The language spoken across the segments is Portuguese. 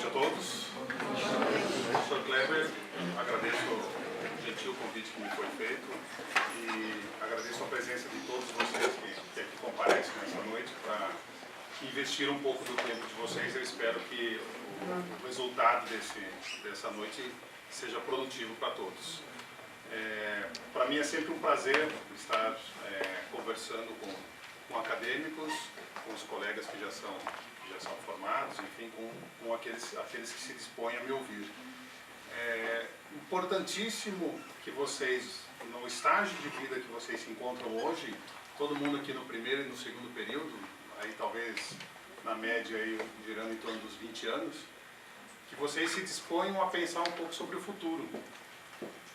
a todos. Professor Kleber, agradeço o gentil convite que me foi feito e agradeço a presença de todos vocês que aqui comparecem nessa noite para investir um pouco do tempo de vocês. Eu espero que o resultado dessa noite seja produtivo para todos. Para mim é sempre um prazer estar conversando com acadêmicos, com os colegas que já são formados, enfim, com aqueles que se dispõem a me ouvir. É importantíssimo que vocês, no estágio de vida que vocês se encontram hoje, todo mundo aqui no primeiro e no segundo período, aí talvez na média aí, girando em torno dos 20 anos, que vocês se disponham a pensar um pouco sobre o futuro.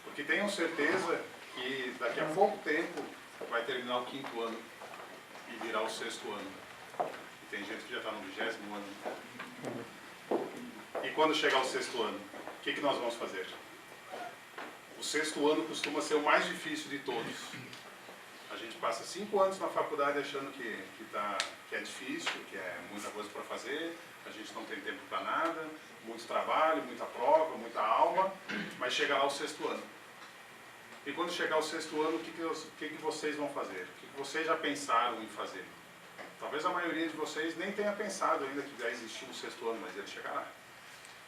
Porque tenham certeza que daqui a pouco tempo vai terminar o 5º ano e virar o 6º ano. E tem gente que já está no 20º ano. E quando chegar o 6º ano, o que nós vamos fazer? O 6º ano costuma ser o mais difícil de todos. A gente passa 5 anos na faculdade achando que é difícil, que é muita coisa para fazer, a gente não tem tempo para nada, muito trabalho, muita prova, muita aula, mas chega lá o 6º ano. E quando chegar o 6º ano, o que vocês vão fazer? O que vocês já pensaram em fazer? Talvez a maioria de vocês nem tenha pensado ainda que vai existir um 6º ano, mas ele chegará.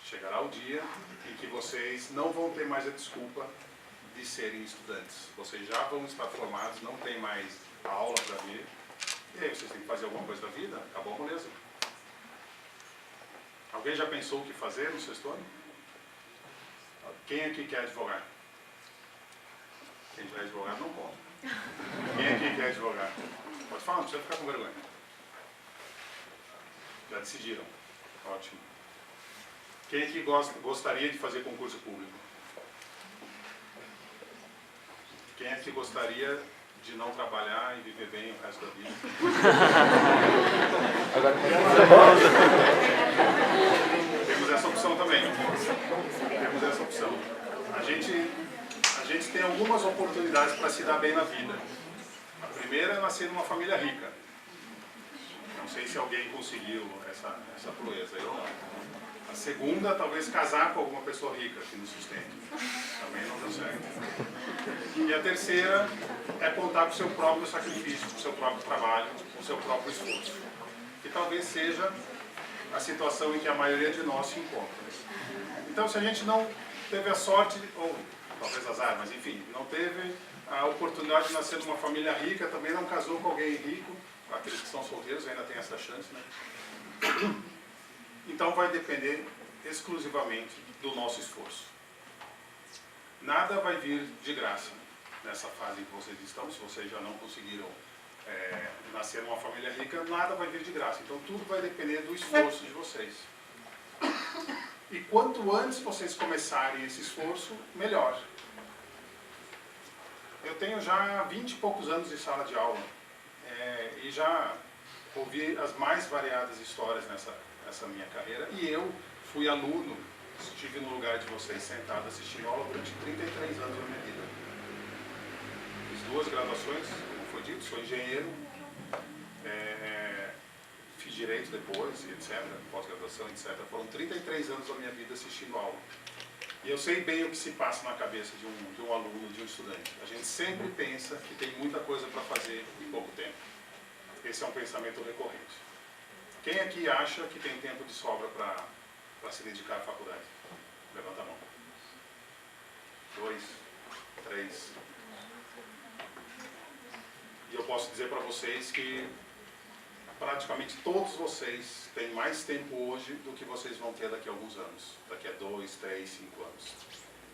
Chegará o dia em que vocês não vão ter mais a desculpa de serem estudantes. Vocês já vão estar formados, não tem mais a aula para ver. E aí, vocês têm que fazer alguma coisa da vida? Acabou a moleza. Alguém já pensou o que fazer no 6º ano? Quem aqui quer advogar? Quem já é advogado não conta. Quem aqui quer advogar? Pode falar, não precisa ficar com vergonha. Já decidiram. Ótimo. Quem aqui gostaria de fazer concurso público? Quem aqui gostaria de não trabalhar e viver bem o resto da vida? Temos essa opção também. Temos essa opção. A gente tem algumas oportunidades para se dar bem na vida. A primeira é nascer numa família rica. Não sei se alguém conseguiu essa proeza, eu não. A segunda, talvez casar com alguma pessoa rica que nos sustente. Também não deu certo. E a terceira é contar com o seu próprio sacrifício, com o seu próprio trabalho, com o seu próprio esforço. Que talvez seja a situação em que a maioria de nós se encontra. Então, se a gente não teve a sorte, ou talvez azar, mas enfim, não teve a oportunidade de nascer numa família rica, também não casou com alguém rico, aqueles que são solteiros ainda têm essa chance, né? Então vai depender exclusivamente do nosso esforço. Nada vai vir de graça nessa fase em que vocês estão. Se vocês já não conseguiram nascer numa família rica, nada vai vir de graça. Então tudo vai depender do esforço de vocês. E quanto antes vocês começarem esse esforço, melhor. Eu tenho já 20 e poucos anos de sala de aula e já ouvi as mais variadas histórias nessa minha carreira. E eu fui aluno, estive no lugar de vocês sentado assistindo aula durante 33 anos da minha vida. Fiz 2 graduações, como foi dito, sou engenheiro, fiz direito depois, etc., pós-graduação, etc. Foram 33 anos da minha vida assistindo aula. E eu sei bem o que se passa na cabeça de um aluno, de um estudante. A gente sempre pensa que tem muita coisa para fazer em pouco tempo. Esse é um pensamento recorrente. Quem aqui acha que tem tempo de sobra para se dedicar à faculdade? Levanta a mão. 2, 3. E eu posso dizer para vocês que praticamente todos vocês têm mais tempo hoje do que vocês vão ter daqui a alguns anos. Daqui a 2, 3, 5 anos.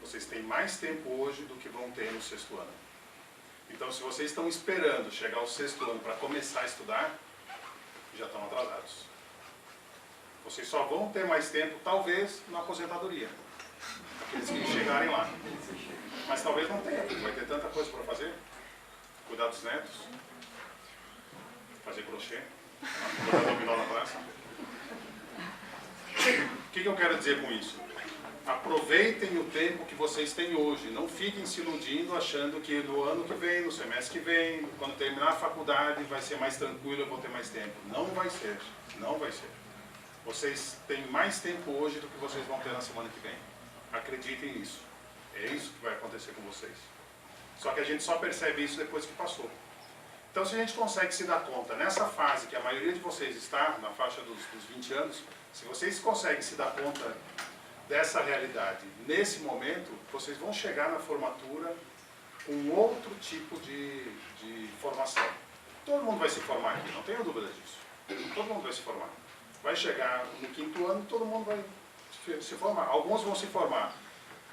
Vocês têm mais tempo hoje do que vão ter no 6º ano. Então, se vocês estão esperando chegar ao 6º ano para começar a estudar, já estão atrasados. Vocês só vão ter mais tempo, talvez, na aposentadoria. Aqueles que chegarem lá. Mas talvez não tenha, porque vai ter tanta coisa para fazer. Cuidar dos netos. Fazer crochê. Botar dominó na praça. O que eu quero dizer com isso? Aproveitem o tempo que vocês têm hoje. Não fiquem se iludindo achando que no ano que vem, no semestre que vem, quando terminar a faculdade vai ser mais tranquilo, eu vou ter mais tempo. Não vai ser. Não vai ser. Vocês têm mais tempo hoje do que vocês vão ter na semana que vem. Acreditem nisso. É isso que vai acontecer com vocês. Só que a gente só percebe isso depois que passou. Então, se a gente consegue se dar conta, nessa fase que a maioria de vocês está, na faixa dos 20 anos, se vocês conseguem se dar conta dessa realidade nesse momento, vocês vão chegar na formatura com outro tipo de formação. Todo mundo vai se formar aqui, não tenho dúvida disso. Todo mundo vai se formar. Vai chegar no 5º ano, todo mundo vai se formar. Alguns vão se formar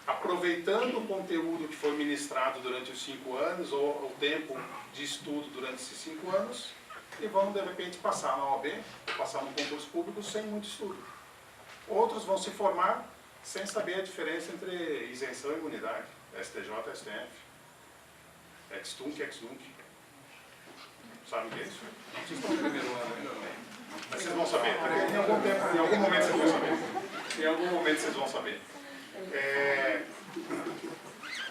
aproveitando o conteúdo que foi ministrado durante os 5 anos, ou o tempo de estudo durante esses 5 anos, e vão, de repente, passar na OAB, ou passar no concurso público sem muito estudo. Outros vão se formar sem saber a diferença entre isenção e imunidade, STJ, STF, ex-tunc, ex-nunc. Sabe o que é isso? Vocês estão no primeiro ano ainda não? Mas vocês vão saber. Em algum tempo, em algum momento vocês vão saber. Em algum momento vocês vão saber.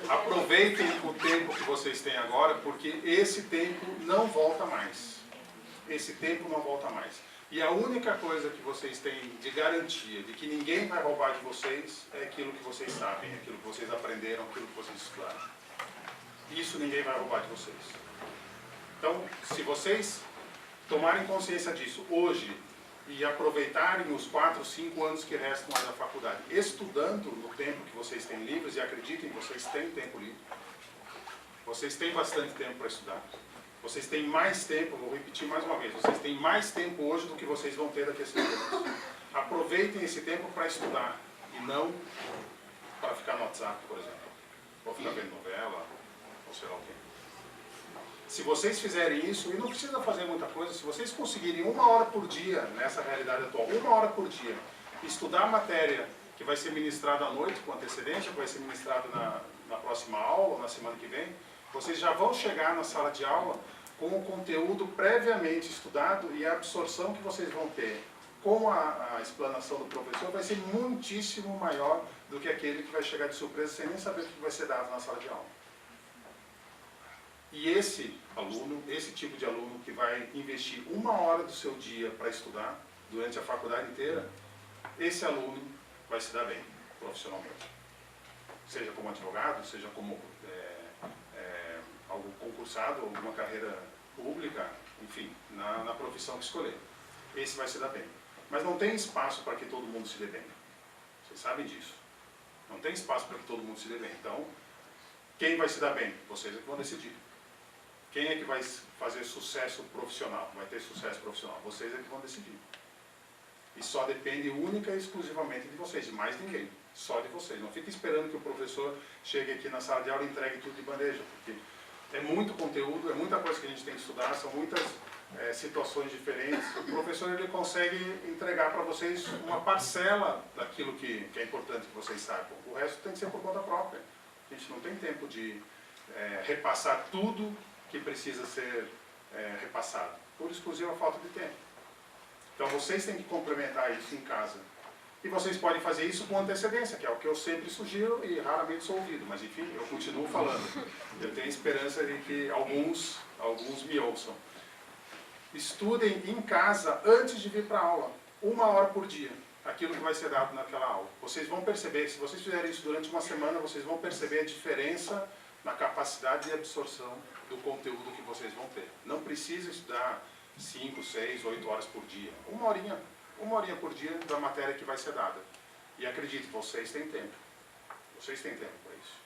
Aproveitem o tempo que vocês têm agora, porque esse tempo não volta mais. Esse tempo não volta mais. E a única coisa que vocês têm de garantia de que ninguém vai roubar de vocês é aquilo que vocês sabem, aquilo que vocês aprenderam, aquilo que vocês estudaram. Isso ninguém vai roubar de vocês. Então, se vocês tomarem consciência disso hoje e aproveitarem os 4, 5 anos que restam lá da faculdade, estudando no tempo que vocês têm livres, e acreditem, vocês têm tempo livre. Vocês têm bastante tempo para estudar. Vocês têm mais tempo, vou repetir mais uma vez, vocês têm mais tempo hoje do que vocês vão ter daqui a 5 anos. Aproveitem esse tempo para estudar e não para ficar no WhatsApp, por exemplo. Ou ficar vendo novela, ou sei lá o quê. Se vocês fizerem isso, e não precisa fazer muita coisa, se vocês conseguirem 1 hora por dia, nessa realidade atual, 1 hora por dia, estudar a matéria que vai ser ministrada à noite, com antecedência, que vai ser ministrada na próxima aula, ou na semana que vem, vocês já vão chegar na sala de aula com o conteúdo previamente estudado, e a absorção que vocês vão ter com a explanação do professor vai ser muitíssimo maior do que aquele que vai chegar de surpresa sem nem saber o que vai ser dado na sala de aula. E esse aluno, esse tipo de aluno que vai investir 1 hora do seu dia para estudar, durante a faculdade inteira, esse aluno vai se dar bem, profissionalmente. Seja como advogado, seja como algum concursado, alguma carreira pública, enfim, na profissão que escolher. Esse vai se dar bem. Mas não tem espaço para que todo mundo se dê bem. Vocês sabem disso. Não tem espaço para que todo mundo se dê bem. Então, quem vai se dar bem? Vocês é que vão decidir. Quem é que vai fazer sucesso profissional? Vai ter sucesso profissional? Vocês é que vão decidir. E só depende única e exclusivamente de vocês, de mais ninguém. Só de vocês. Não fique esperando que o professor chegue aqui na sala de aula e entregue tudo de bandeja, porque é muito conteúdo, é muita coisa que a gente tem que estudar, são muitas situações diferentes. O professor ele consegue entregar para vocês uma parcela daquilo que é importante que vocês saibam. O resto tem que ser por conta própria. A gente não tem tempo de repassar tudo que precisa ser repassado, por exclusiva falta de tempo. Então vocês têm que complementar isso em casa. E vocês podem fazer isso com antecedência, que é o que eu sempre sugiro e raramente sou ouvido, mas enfim, eu continuo falando. Eu tenho esperança de que alguns me ouçam. Estudem em casa antes de vir para a aula, 1 hora por dia, aquilo que vai ser dado naquela aula. Vocês vão perceber, se vocês fizerem isso durante uma semana, vocês vão perceber a diferença na capacidade de absorção do conteúdo que vocês vão ter. Não precisa estudar 5, 6, 8 horas por dia. 1 horinha por dia da matéria que vai ser dada. E acredite, vocês têm tempo. Vocês têm tempo para isso.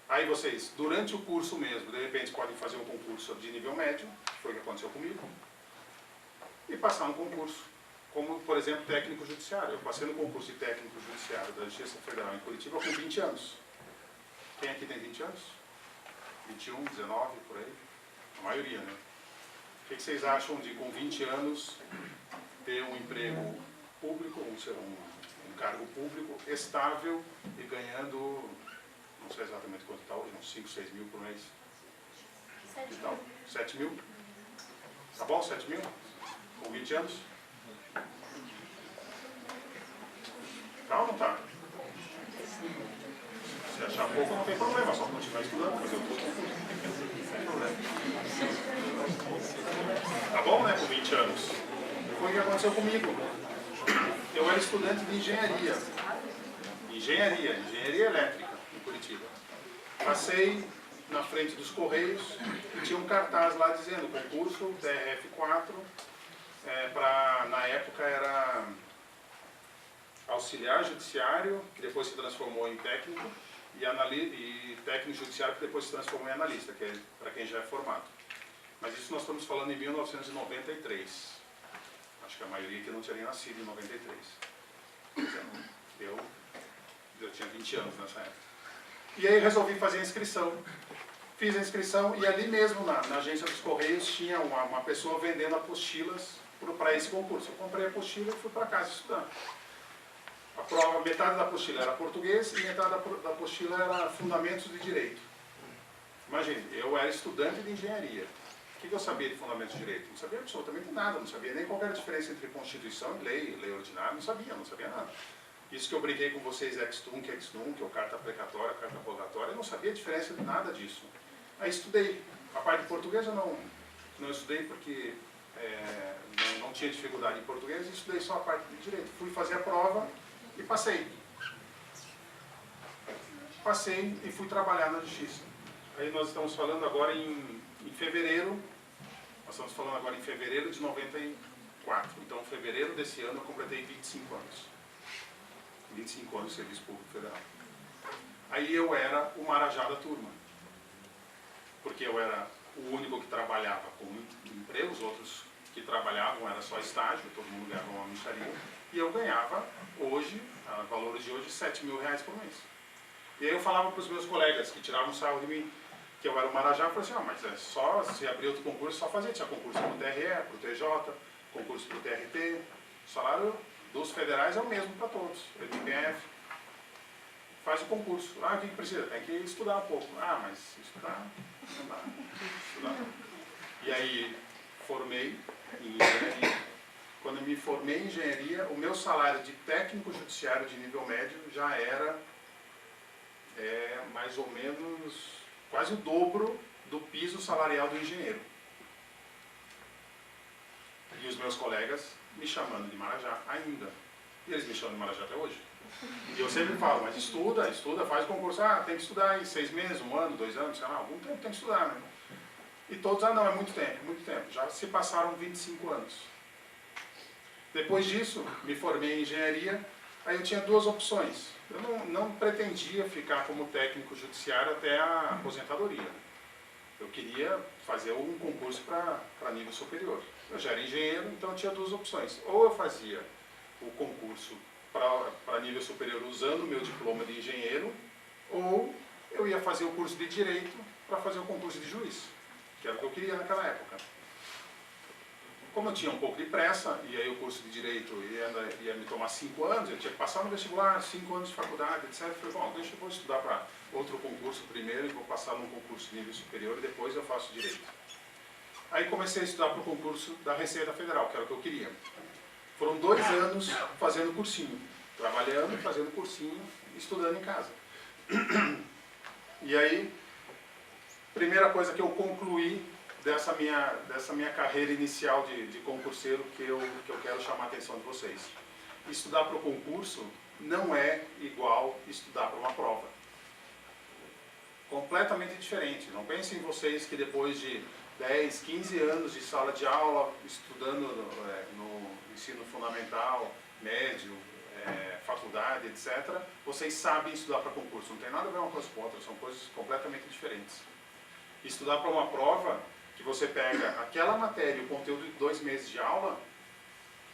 Aí vocês, durante o curso mesmo, de repente podem fazer um concurso de nível médio, que foi o que aconteceu comigo, e passar um concurso, como, por exemplo, técnico judiciário. Eu passei no concurso de técnico judiciário da Justiça Federal em Curitiba com 20 anos. Quem aqui tem 20 anos? 21, 19, por aí? A maioria, né? O que vocês acham de, com 20 anos, ter um emprego público, um cargo público estável e ganhando, não sei exatamente quanto está hoje, uns 5, 6 mil por mês? 7 mil. 7 mil? Tá bom, 7 mil? Com 20 anos? Tá ou não tá? Se achar pouco, não tem problema, só continuar estudando, fazer o curso. Não tem problema. Tá bom, né? Com 20 anos. Foi o que aconteceu comigo. Eu era estudante de engenharia elétrica em Curitiba. Passei na frente dos Correios e tinha um cartaz lá dizendo concurso TRF4, na época era auxiliar judiciário, que depois se transformou em técnico, e técnico judiciário, que depois se transformou em analista, que é para quem já é formado. Mas isso nós estamos falando em 1993. Acho que a maioria aqui não tinha nem nascido em 93. Eu tinha 20 anos nessa época. E aí resolvi fazer a inscrição. Fiz a inscrição e ali mesmo, na agência dos Correios, tinha uma pessoa vendendo apostilas para esse concurso. Eu comprei a apostila e fui para casa estudar. A prova, metade da apostila era português e metade da apostila era fundamentos de direito. Imagine, eu era estudante de engenharia. O que eu sabia de fundamentos de direito? Não sabia absolutamente nada, não sabia nem qual era a diferença entre Constituição e lei ordinária, não sabia nada. Isso que eu brinquei com vocês, ex-tunc, que é o carta precatória, carta rogatória, eu não sabia a diferença de nada disso. Aí estudei. A parte de português eu não estudei porque não tinha dificuldade em português, e estudei só a parte de direito. Fui fazer a prova e passei. Passei e fui trabalhar na justiça. Aí nós estamos falando agora em fevereiro, de 94. Então, em fevereiro desse ano, eu completei 25 anos. 25 anos de Serviço Público Federal. Aí eu era o marajá da turma. Porque eu era o único que trabalhava com emprego, os outros que trabalhavam era só estágio, todo mundo ganhava uma mixaria. E eu ganhava, hoje, a valores de hoje, R$7.000 por mês. E aí eu falava para os meus colegas que tiravam sarro de mim, que eu era o marajá, eu falei assim, mas é só, se abrir outro concurso, só fazer. Tinha concurso para o TRE, para o TJ, concurso para o TRT, o salário dos federais é o mesmo para todos. MPF, faz o concurso. O que precisa? Tem que estudar um pouco. Mas estudar, não dá. Estudar. E aí, formei em engenharia. Quando eu me formei em engenharia, o meu salário de técnico judiciário de nível médio já era mais ou menos quase o dobro do piso salarial do engenheiro. E os meus colegas me chamando de marajá ainda. E eles me chamam de marajá até hoje. E eu sempre falo, mas estuda, faz concurso. Tem que estudar aí 6 meses, 1 ano, 2 anos, sei lá, algum tempo tem que estudar, né? E todos, não, é muito tempo. Já se passaram 25 anos. Depois disso, me formei em engenharia, aí eu tinha 2 opções. Eu não pretendia ficar como técnico judiciário até a aposentadoria. Eu queria fazer um concurso para nível superior. Eu já era engenheiro, então eu tinha 2 opções. Ou eu fazia o concurso para nível superior usando o meu diploma de engenheiro, ou eu ia fazer o curso de Direito para fazer o concurso de juiz, que era o que eu queria naquela época. Como eu tinha um pouco de pressa, e aí o curso de Direito ia me tomar 5 anos, eu tinha que passar no vestibular, 5 anos de faculdade, etc. Eu falei, deixa eu estudar para outro concurso primeiro, e vou passar num concurso de nível superior, e depois eu faço Direito. Aí comecei a estudar para o concurso da Receita Federal, que era o que eu queria. Foram 2 anos fazendo cursinho, trabalhando, fazendo cursinho, estudando em casa. E aí, primeira coisa que eu concluí dessa minha carreira inicial de concurseiro, que eu quero chamar a atenção de vocês. Estudar para o concurso não é igual estudar para uma prova. Completamente diferente. Não pensem vocês que depois de 10, 15 anos de sala de aula, estudando no ensino fundamental, médio, faculdade, etc., vocês sabem estudar para concurso. Não tem nada a ver uma coisa com outra, são coisas completamente diferentes. Estudar para uma prova, que você pega aquela matéria e o conteúdo de 2 meses de aula,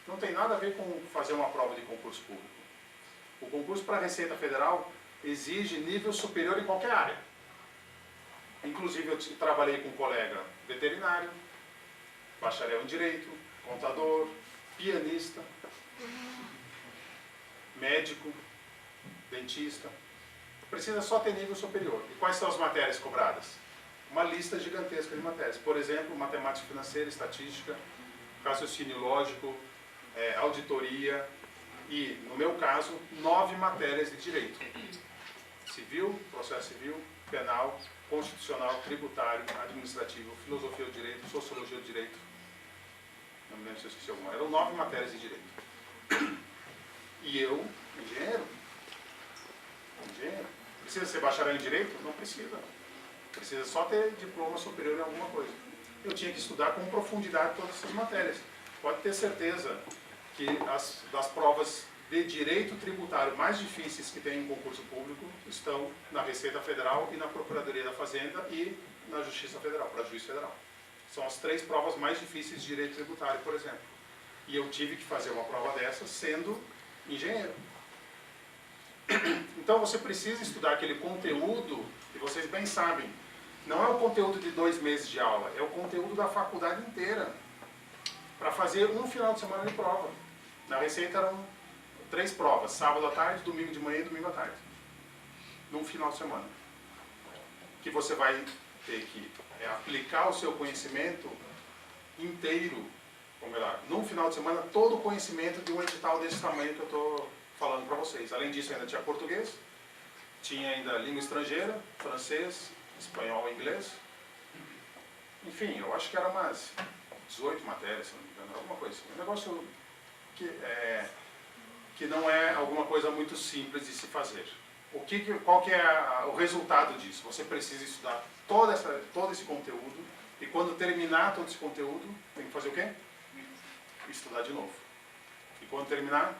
não tem nada a ver com fazer uma prova de concurso público. O concurso para a Receita Federal exige nível superior em qualquer área. Inclusive, eu trabalhei com um colega veterinário, bacharel em Direito, contador, pianista, médico, dentista. Precisa só ter nível superior. E quais são as matérias cobradas? Uma lista gigantesca de matérias. Por exemplo, matemática financeira, estatística, raciocínio lógico, auditoria e, no meu caso, 9 matérias de direito. Civil, processo civil, penal, constitucional, tributário, administrativo, filosofia do direito, sociologia do direito. Não me lembro se eu esqueci alguma. Eram 9 matérias de direito. E eu, engenheiro. Precisa ser bacharel em Direito? Não precisa. Precisa só ter diploma superior em alguma coisa. Eu tinha que estudar com profundidade todas essas matérias. Pode ter certeza que das provas de direito tributário mais difíceis que tem em concurso público estão na Receita Federal e na Procuradoria da Fazenda e na Justiça Federal, para Juiz Federal. São as 3 provas mais difíceis de direito tributário, por exemplo. E eu tive que fazer uma prova dessas sendo engenheiro. Então você precisa estudar aquele conteúdo, e vocês bem sabem, não é o conteúdo de 2 meses de aula, é o conteúdo da faculdade inteira, para fazer um final de semana de prova. Na Receita eram 3 provas, sábado à tarde, domingo de manhã e domingo à tarde, num final de semana. Que você vai ter que aplicar o seu conhecimento inteiro, ou melhor, num final de semana, todo o conhecimento de um edital desse tamanho que eu estou falando para vocês. Além disso, ainda tinha português, tinha ainda língua estrangeira, francês, espanhol e inglês. Enfim, eu acho que era umas 18 matérias, se não me engano, alguma coisa assim. Um negócio que não é alguma coisa muito simples de se fazer. Qual que é o resultado disso? Você precisa estudar todo esse conteúdo, e quando terminar todo esse conteúdo, tem que fazer o quê? Estudar de novo. E quando terminar?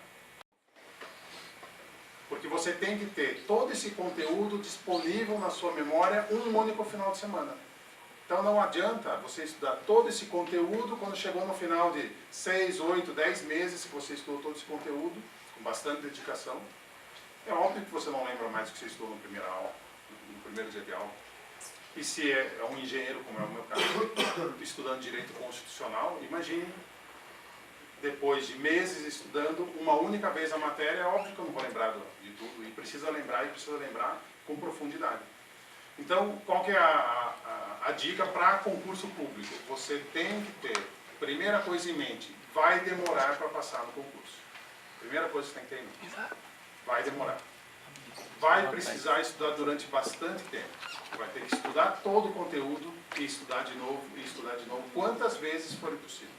Porque você tem que ter todo esse conteúdo disponível na sua memória um único final de semana. Então não adianta você estudar todo esse conteúdo quando chegou no final de 6, 8, 10 meses que você estudou todo esse conteúdo, com bastante dedicação. É óbvio que você não lembra mais do que você estudou no primeiro dia de aula. E se é um engenheiro, como é o meu caso, estudando direito constitucional, imagine, depois de meses estudando uma única vez a matéria, é óbvio que eu não vou lembrar de tudo, e precisa lembrar com profundidade. Então, qual que é a dica para concurso público? Você tem que ter, primeira coisa em mente, vai demorar para passar no concurso. Primeira coisa que você tem que ter em mente. Vai demorar. Vai precisar estudar durante bastante tempo. Vai ter que estudar todo o conteúdo e estudar de novo, quantas vezes forem possível.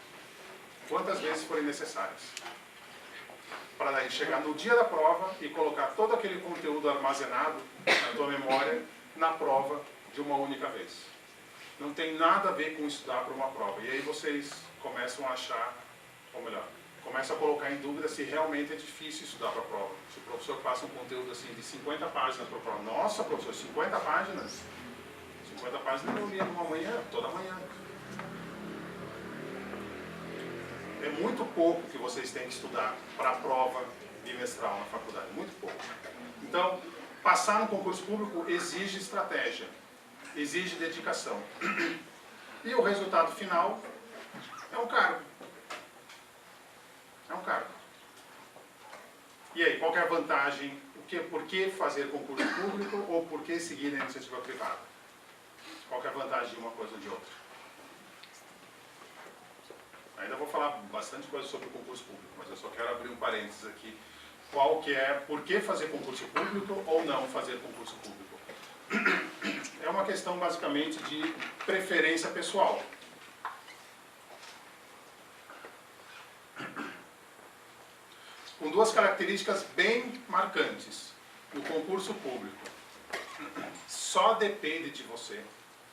Quantas vezes forem necessárias. Para daí chegar no dia da prova e colocar todo aquele conteúdo armazenado na tua memória na prova de uma única vez. Não tem nada a ver com estudar para uma prova. E aí vocês começam a achar, ou melhor, começam a colocar em dúvida se realmente é difícil estudar para a prova. Se o professor passa um conteúdo assim de 50 páginas para a prova, nossa professor, 50 páginas? 50 páginas eu lia numa manhã, toda manhã. É muito pouco que vocês têm que estudar para a prova bimestral na faculdade, muito pouco. Então, passar no concurso público exige estratégia, exige dedicação. E o resultado final é um cargo. É um cargo. E aí, qual que é a vantagem? Por que fazer concurso público ou por que seguir a iniciativa privada? Qual que é a vantagem de uma coisa ou de outra? Ainda vou falar bastante coisa sobre o concurso público, mas eu só quero abrir um parênteses aqui. Por que fazer concurso público ou não fazer concurso público? É uma questão basicamente de preferência pessoal. Com 2 características bem marcantes. O concurso público só depende de você,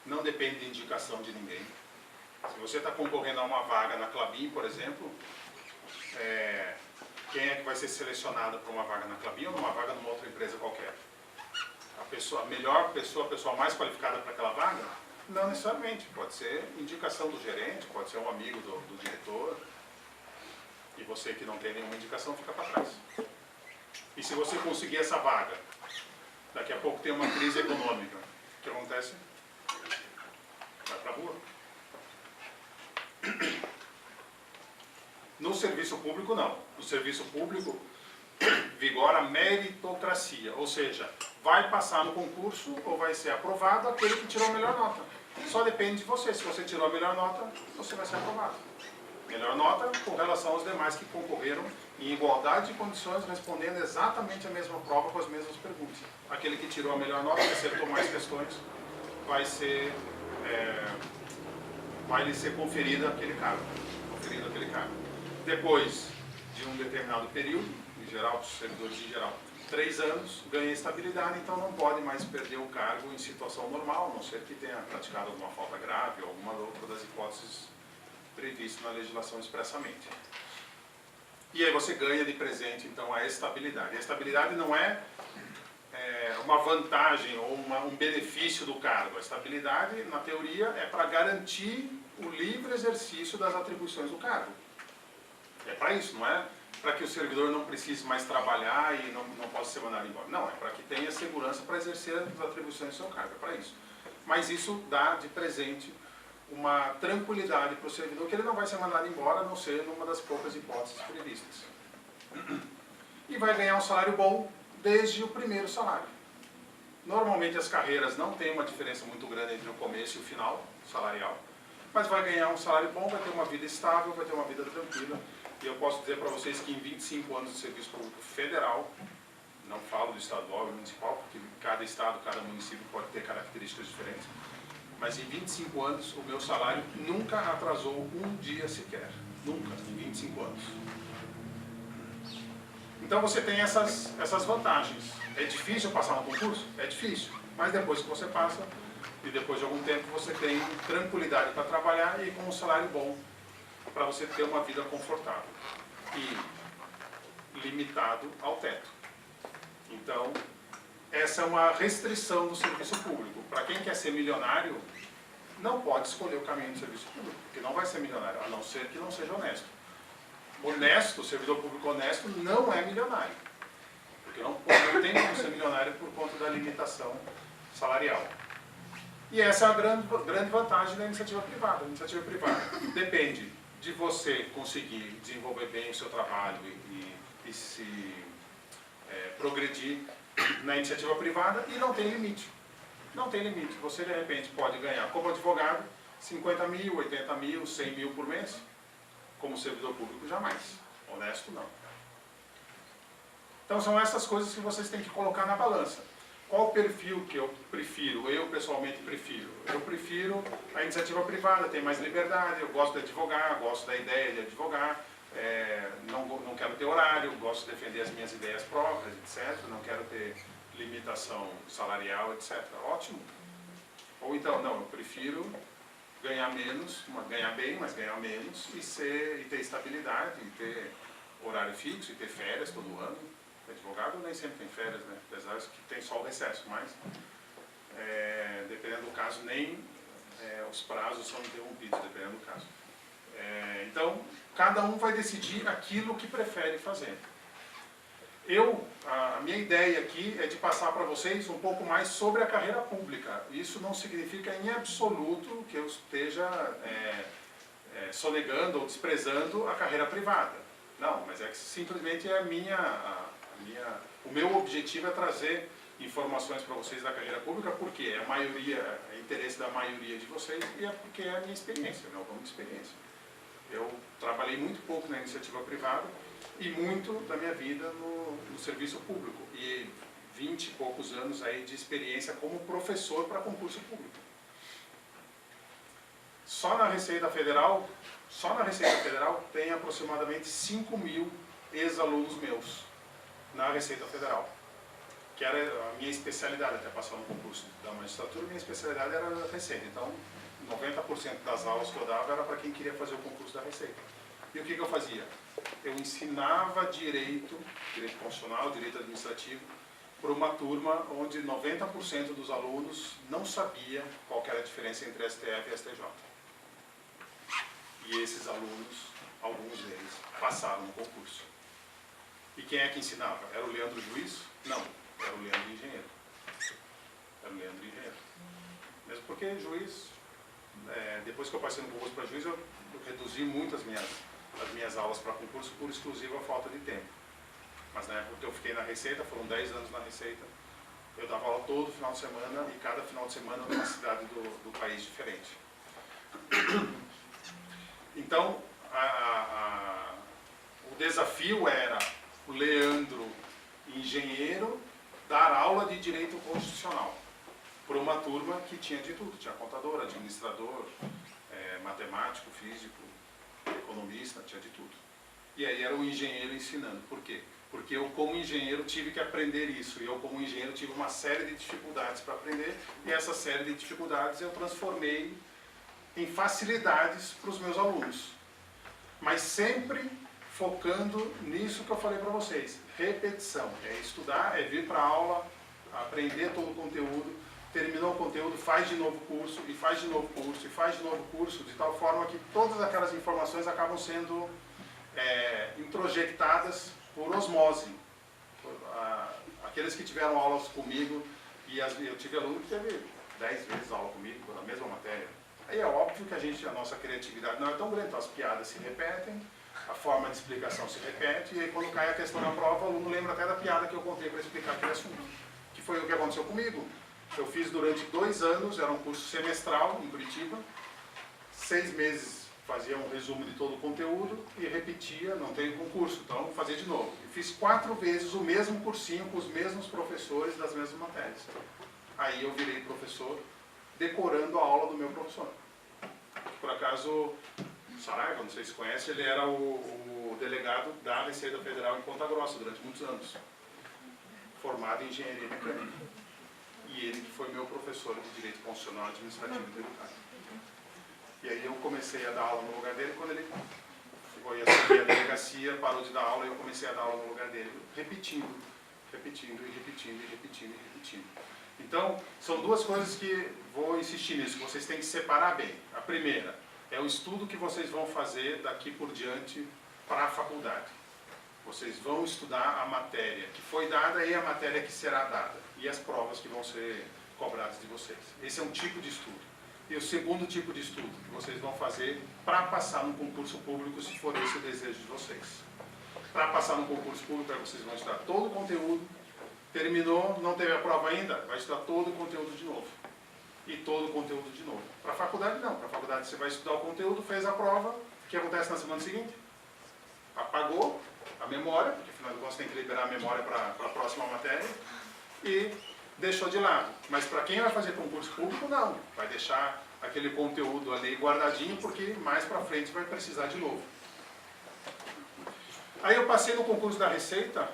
não depende de indicação de ninguém. Se você está concorrendo a uma vaga na Klabin, por exemplo, quem é que vai ser selecionado para uma vaga na Klabin ou numa vaga numa outra empresa qualquer? A melhor pessoa, a pessoa mais qualificada para aquela vaga? Não necessariamente. Pode ser indicação do gerente, pode ser um amigo do diretor. E você que não tem nenhuma indicação fica para trás. E se você conseguir essa vaga, daqui a pouco tem uma crise econômica, o que acontece? Vai para a rua. No serviço público, não. No serviço público, vigora a meritocracia, ou seja, vai passar no concurso ou vai ser aprovado aquele que tirou a melhor nota. Só depende de você. Se você tirou a melhor nota, você vai ser aprovado. Melhor nota com relação aos demais que concorreram em igualdade de condições, respondendo exatamente a mesma prova com as mesmas perguntas. Aquele que tirou a melhor nota, que acertou mais questões, vai lhe ser conferido aquele cargo. Depois de um determinado período, em geral, os servidores em geral, 3 anos, ganha estabilidade, então não pode mais perder o cargo em situação normal, a não ser que tenha praticado alguma falta grave ou alguma outra das hipóteses previstas na legislação expressamente. E aí você ganha de presente, então, a estabilidade. A estabilidade não é uma vantagem ou um benefício do cargo. A estabilidade, na teoria, é para garantir o livre exercício das atribuições do cargo. É para isso, não é para que o servidor não precise mais trabalhar e não possa ser mandado embora. Não, é para que tenha segurança para exercer as atribuições do seu cargo, é para isso. Mas isso dá de presente uma tranquilidade para o servidor que ele não vai ser mandado embora, a não ser numa das poucas hipóteses previstas. E vai ganhar um salário bom desde o primeiro salário. Normalmente as carreiras não têm uma diferença muito grande entre o começo e o final salarial, mas vai ganhar um salário bom, vai ter uma vida estável, vai ter uma vida tranquila. E eu posso dizer para vocês que em 25 anos de serviço público federal, não falo do estadual e municipal, porque cada estado, cada município pode ter características diferentes, mas em 25 anos o meu salário nunca atrasou um dia sequer. Nunca, em 25 anos. Então você tem essas vantagens. É difícil passar um concurso? É difícil. Mas depois que você passa, e depois de algum tempo, você tem tranquilidade para trabalhar e com um salário bom, para você ter uma vida confortável e limitado ao teto. Então, essa é uma restrição do serviço público. Para quem quer ser milionário, não pode escolher o caminho do serviço público, porque não vai ser milionário, a não ser que não seja honesto. Honesto, servidor público honesto, não é milionário, porque não tem como ser milionário por conta da limitação salarial. E essa é a grande vantagem da iniciativa privada. A iniciativa privada depende de você conseguir desenvolver bem o seu trabalho e se progredir na iniciativa privada, e não tem limite. Não tem limite. Você, de repente, pode ganhar como advogado 50 mil, 80 mil, 100 mil por mês. Como servidor público, jamais. Honesto, não. Então, são essas coisas que vocês têm que colocar na balança. Qual o perfil que eu prefiro? Eu, pessoalmente, prefiro. Eu prefiro a iniciativa privada, tem mais liberdade, eu gosto de advogar, gosto da ideia de advogar, não quero ter horário, gosto de defender as minhas ideias próprias, etc. Não quero ter limitação salarial, etc. Ótimo. Ou então, não, eu prefiro ganhar menos, ganhar bem, mas ganhar menos, e ter estabilidade, e ter horário fixo, e ter férias todo ano. Advogado nem sempre tem férias, né? Apesar de que tem só o recesso, mas dependendo do caso, nem os prazos são interrompidos, dependendo do caso. Então, cada um vai decidir aquilo que prefere fazer. A minha ideia aqui é de passar para vocês um pouco mais sobre a carreira pública. Isso não significa em absoluto que eu esteja sonegando ou desprezando a carreira privada. Não, mas é que simplesmente é o meu objetivo é trazer informações para vocês da carreira pública, porque é interesse da maioria de vocês e é porque é a minha experiência, meu ramo de experiência. Eu trabalhei muito pouco na iniciativa privada e muito da minha vida no serviço público, e 20 e poucos anos aí de experiência como professor para concurso público. Só na Receita Federal tem aproximadamente 5 mil ex-alunos meus na Receita Federal, que era a minha especialidade, até passar no concurso da magistratura, minha especialidade era a Receita. Então, 90% das aulas que eu dava era para quem queria fazer o concurso da Receita. E o que eu fazia? Eu ensinava direito constitucional, direito administrativo, para uma turma onde 90% dos alunos não sabia qual que era a diferença entre STF e STJ. E esses alunos, alguns deles, passaram no concurso. E quem é que ensinava? Era o Leandro Juiz? Não, era o Leandro Engenheiro. Era o Leandro Engenheiro. Mesmo porque juiz, depois que eu passei no concurso para juiz, eu reduzi muito as minhas aulas para concurso por exclusiva falta de tempo. Mas na época que eu fiquei na Receita, foram 10 anos na Receita, eu dava aula todo final de semana, e cada final de semana numa cidade do país diferente. Então, o desafio era o Leandro, engenheiro, dar aula de direito constitucional para uma turma que tinha de tudo. Tinha contador, administrador, matemático, físico, economista, tinha de tudo. E aí era o engenheiro ensinando. Por quê? Porque eu, como engenheiro, tive que aprender isso. E eu, como engenheiro, tive uma série de dificuldades para aprender. E essa série de dificuldades eu transformei em facilidades para os meus alunos. Mas sempre focando nisso que eu falei para vocês. Repetição. É estudar, é vir para a aula, aprender todo o conteúdo, terminou o conteúdo, faz de novo curso, e faz de novo curso, e faz de novo curso, de tal forma que todas aquelas informações acabam sendo introjectadas por osmose. Aqueles que tiveram aulas comigo, e eu tive aluno que teve 10 vezes aula comigo, na mesma matéria. Aí é óbvio que a nossa criatividade não é tão grande, então as piadas se repetem, a forma de explicação se repete, e aí quando cai a questão na prova, o aluno lembra até da piada que eu contei para explicar aquele assunto. Que foi o que aconteceu comigo. Eu fiz durante 2 anos, era um curso semestral em Curitiba, 6 meses fazia um resumo de todo o conteúdo e repetia, não tem concurso, então fazia de novo. E fiz 4 vezes o mesmo cursinho com os mesmos professores das mesmas matérias. Aí eu virei professor, decorando a aula do meu professor. Por acaso, Saraiva, não sei se conhece, ele era o delegado da Receita Federal em Ponta Grossa durante muitos anos, formado em engenharia mecânica. E ele que foi meu professor de Direito Constitucional, Administrativo e Tributário. E aí eu comecei a dar aula no lugar dele, quando ele foi assumir a delegacia, parou de dar aula, e eu comecei a dar aula no lugar dele, repetindo. Então, são 2 coisas que vou insistir nisso, que vocês têm que separar bem. A primeira é o estudo que vocês vão fazer daqui por diante para a faculdade. Vocês vão estudar a matéria que foi dada e a matéria que será dada, e as provas que vão ser cobradas de vocês. Esse é um tipo de estudo. E o segundo tipo de estudo que vocês vão fazer para passar no concurso público, se for esse o desejo de vocês. Para passar no concurso público, vocês vão estudar todo o conteúdo. Terminou, não teve a prova ainda, vai estudar todo o conteúdo de novo. E todo o conteúdo de novo. Para a faculdade, não. Para a faculdade, você vai estudar o conteúdo, fez a prova, o que acontece na semana seguinte? Apagou a memória, porque afinal de contas tem que liberar a memória para a próxima matéria, e deixou de lado. Mas para quem vai fazer concurso público, não. Vai deixar aquele conteúdo ali guardadinho, porque mais para frente vai precisar de novo. Aí eu passei no concurso da Receita,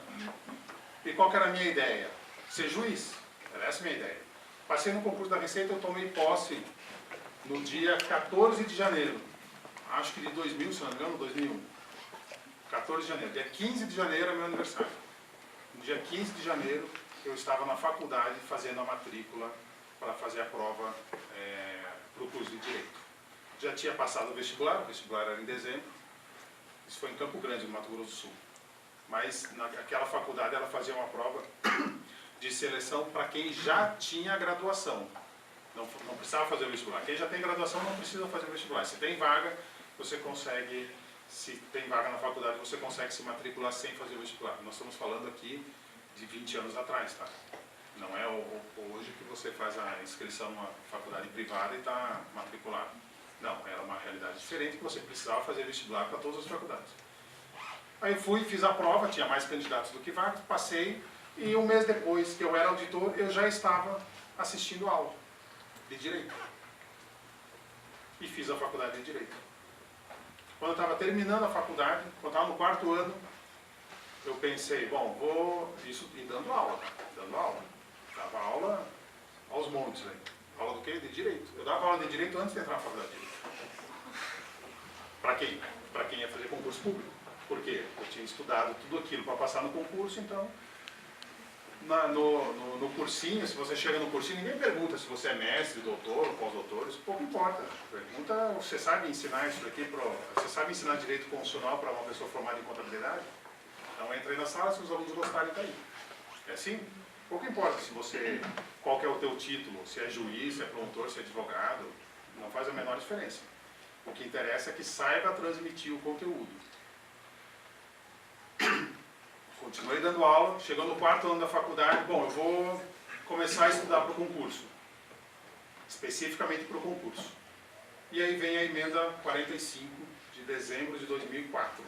e qual que era a minha ideia? Ser juiz. Era essa a minha ideia. Passei no concurso da Receita, eu tomei posse no dia 14 de janeiro. Acho que de 2000, se não me engano, 2001. 14 de janeiro. Dia 15 de janeiro é meu aniversário. No dia 15 de janeiro, eu estava na faculdade fazendo a matrícula para fazer a prova para o curso de Direito. Já tinha passado o vestibular era em dezembro. Isso foi em Campo Grande, no Mato Grosso do Sul. Mas naquela faculdade ela fazia uma prova de seleção para quem já tinha graduação. Não precisava fazer o vestibular. Quem já tem graduação não precisa fazer o vestibular. Se tem vaga, você consegue, se tem vaga na faculdade, você consegue se matricular sem fazer o vestibular. Nós estamos falando aqui de 20 anos atrás, tá? Não é hoje que você faz a inscrição numa faculdade privada e está matriculado. Não, era uma realidade diferente, que você precisava fazer vestibular para todas as faculdades. Aí fui, fiz a prova, tinha mais candidatos do que vagas, passei, e um mês depois que eu era auditor, eu já estava assistindo aula de Direito. E fiz a faculdade de Direito. Quando eu estava terminando a faculdade, quando eu estava no 4º ano, eu pensei, bom, vou isso e dando aula. Dava aula aos montes, né? Aula do quê? De Direito. Eu dava aula de Direito antes de entrar na faculdade de Direito. Para quem? Para quem ia fazer concurso público. Por quê? Eu tinha estudado tudo aquilo para passar no concurso, então no cursinho, se você chega no cursinho, ninguém pergunta se você é mestre, doutor, pós-doutor, isso pouco importa. Pergunta, você sabe ensinar isso aqui, você sabe ensinar Direito Constitucional para uma pessoa formada em contabilidade? Então entra aí na sala, se os alunos gostarem, está aí. É assim? Pouco importa se você, qual que é o teu título, se é juiz, se é promotor, se é advogado, não faz a menor diferença. O que interessa é que saiba transmitir o conteúdo. Continuei dando aula, chegando no 4º ano da faculdade, bom, eu vou começar a estudar para o concurso, especificamente para o concurso. E aí vem a emenda 45 de dezembro de 2004.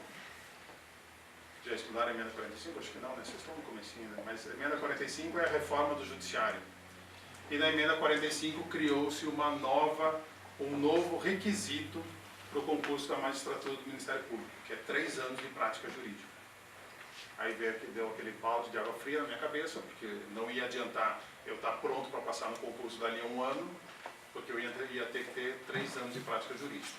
Já estudaram a emenda 45? Acho que não, né? Vocês estão no comecinho, né? Mas a emenda 45 é a reforma do judiciário. E na emenda 45 criou-se um novo requisito para o concurso da magistratura do Ministério Público, que é 3 anos de prática jurídica. Aí veio que deu aquele balde de água fria na minha cabeça, porque não ia adiantar eu estar pronto para passar no concurso dali a 1 ano, porque eu ia ter que ter 3 anos de prática jurídica.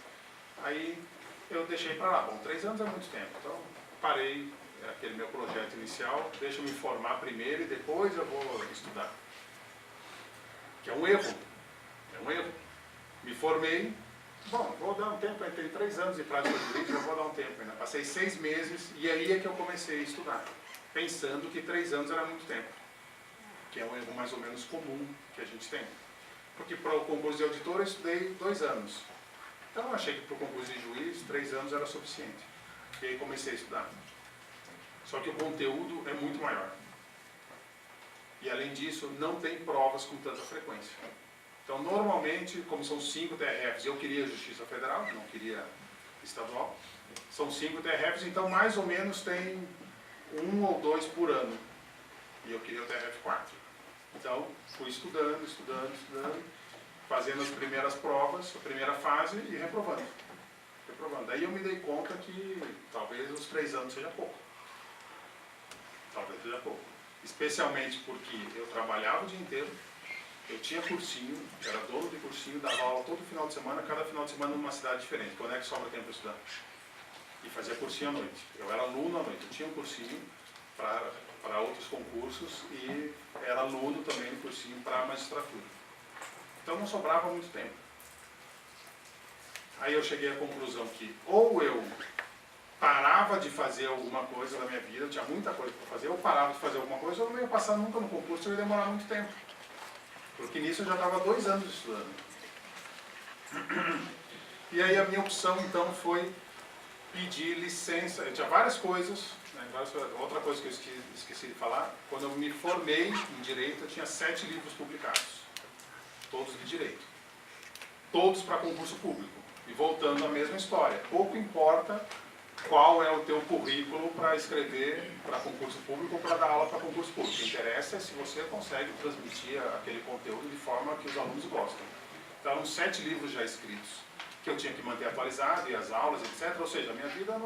Aí eu deixei para lá. Bom, 3 anos é muito tempo, então parei aquele meu projeto inicial, deixa eu me formar primeiro e depois eu vou estudar. Que é um erro. É um erro. Me formei, bom, vou dar um tempo, eu tenho 3 anos de prática jurídica, eu vou dar um tempo ainda. Passei 6 meses e aí é que eu comecei a estudar, pensando que 3 anos era muito tempo, que é um erro mais ou menos comum que a gente tem. Porque para o concurso de auditor eu estudei 2 anos. Então eu achei que para o concurso de juiz 3 anos era suficiente. E aí comecei a estudar. Só que o conteúdo é muito maior. E além disso, não tem provas com tanta frequência. Então normalmente, como são 5 TRFs, eu queria Justiça Federal, não queria estadual. São 5 TRFs, então mais ou menos tem 1 ou 2 por ano. E eu queria o TRF 4. Então fui estudando, fazendo as primeiras provas, a primeira fase e reprovando. Daí eu me dei conta que talvez os 3 anos seja pouco. Talvez seja pouco. Especialmente porque eu trabalhava o dia inteiro, eu tinha cursinho, era dono de cursinho, dava aula todo final de semana, cada final de semana numa cidade diferente. Quando é que sobra tempo para estudar? E fazia cursinho à noite. Eu era aluno à noite, eu tinha um cursinho para outros concursos e era aluno também no cursinho para a magistratura. Então não sobrava muito tempo. Aí eu cheguei à conclusão que ou eu parava de fazer alguma coisa da minha vida, eu tinha muita coisa para fazer, ou parava de fazer alguma coisa, ou eu não ia passar nunca no concurso, eu ia demorar muito tempo. Porque nisso eu já estava 2 anos estudando. E aí a minha opção então foi pedir licença. Eu tinha várias coisas, né, outra coisa que eu esqueci de falar, quando eu me formei em Direito, eu tinha 7 livros publicados, todos de Direito. Todos para concurso público. E voltando à mesma história, pouco importa qual é o teu currículo para escrever para concurso público ou para dar aula para concurso público. O que interessa é se você consegue transmitir aquele conteúdo de forma que os alunos gostam. Então, eram 7 livros já escritos, que eu tinha que manter atualizado, e as aulas, etc. Ou seja, a minha vida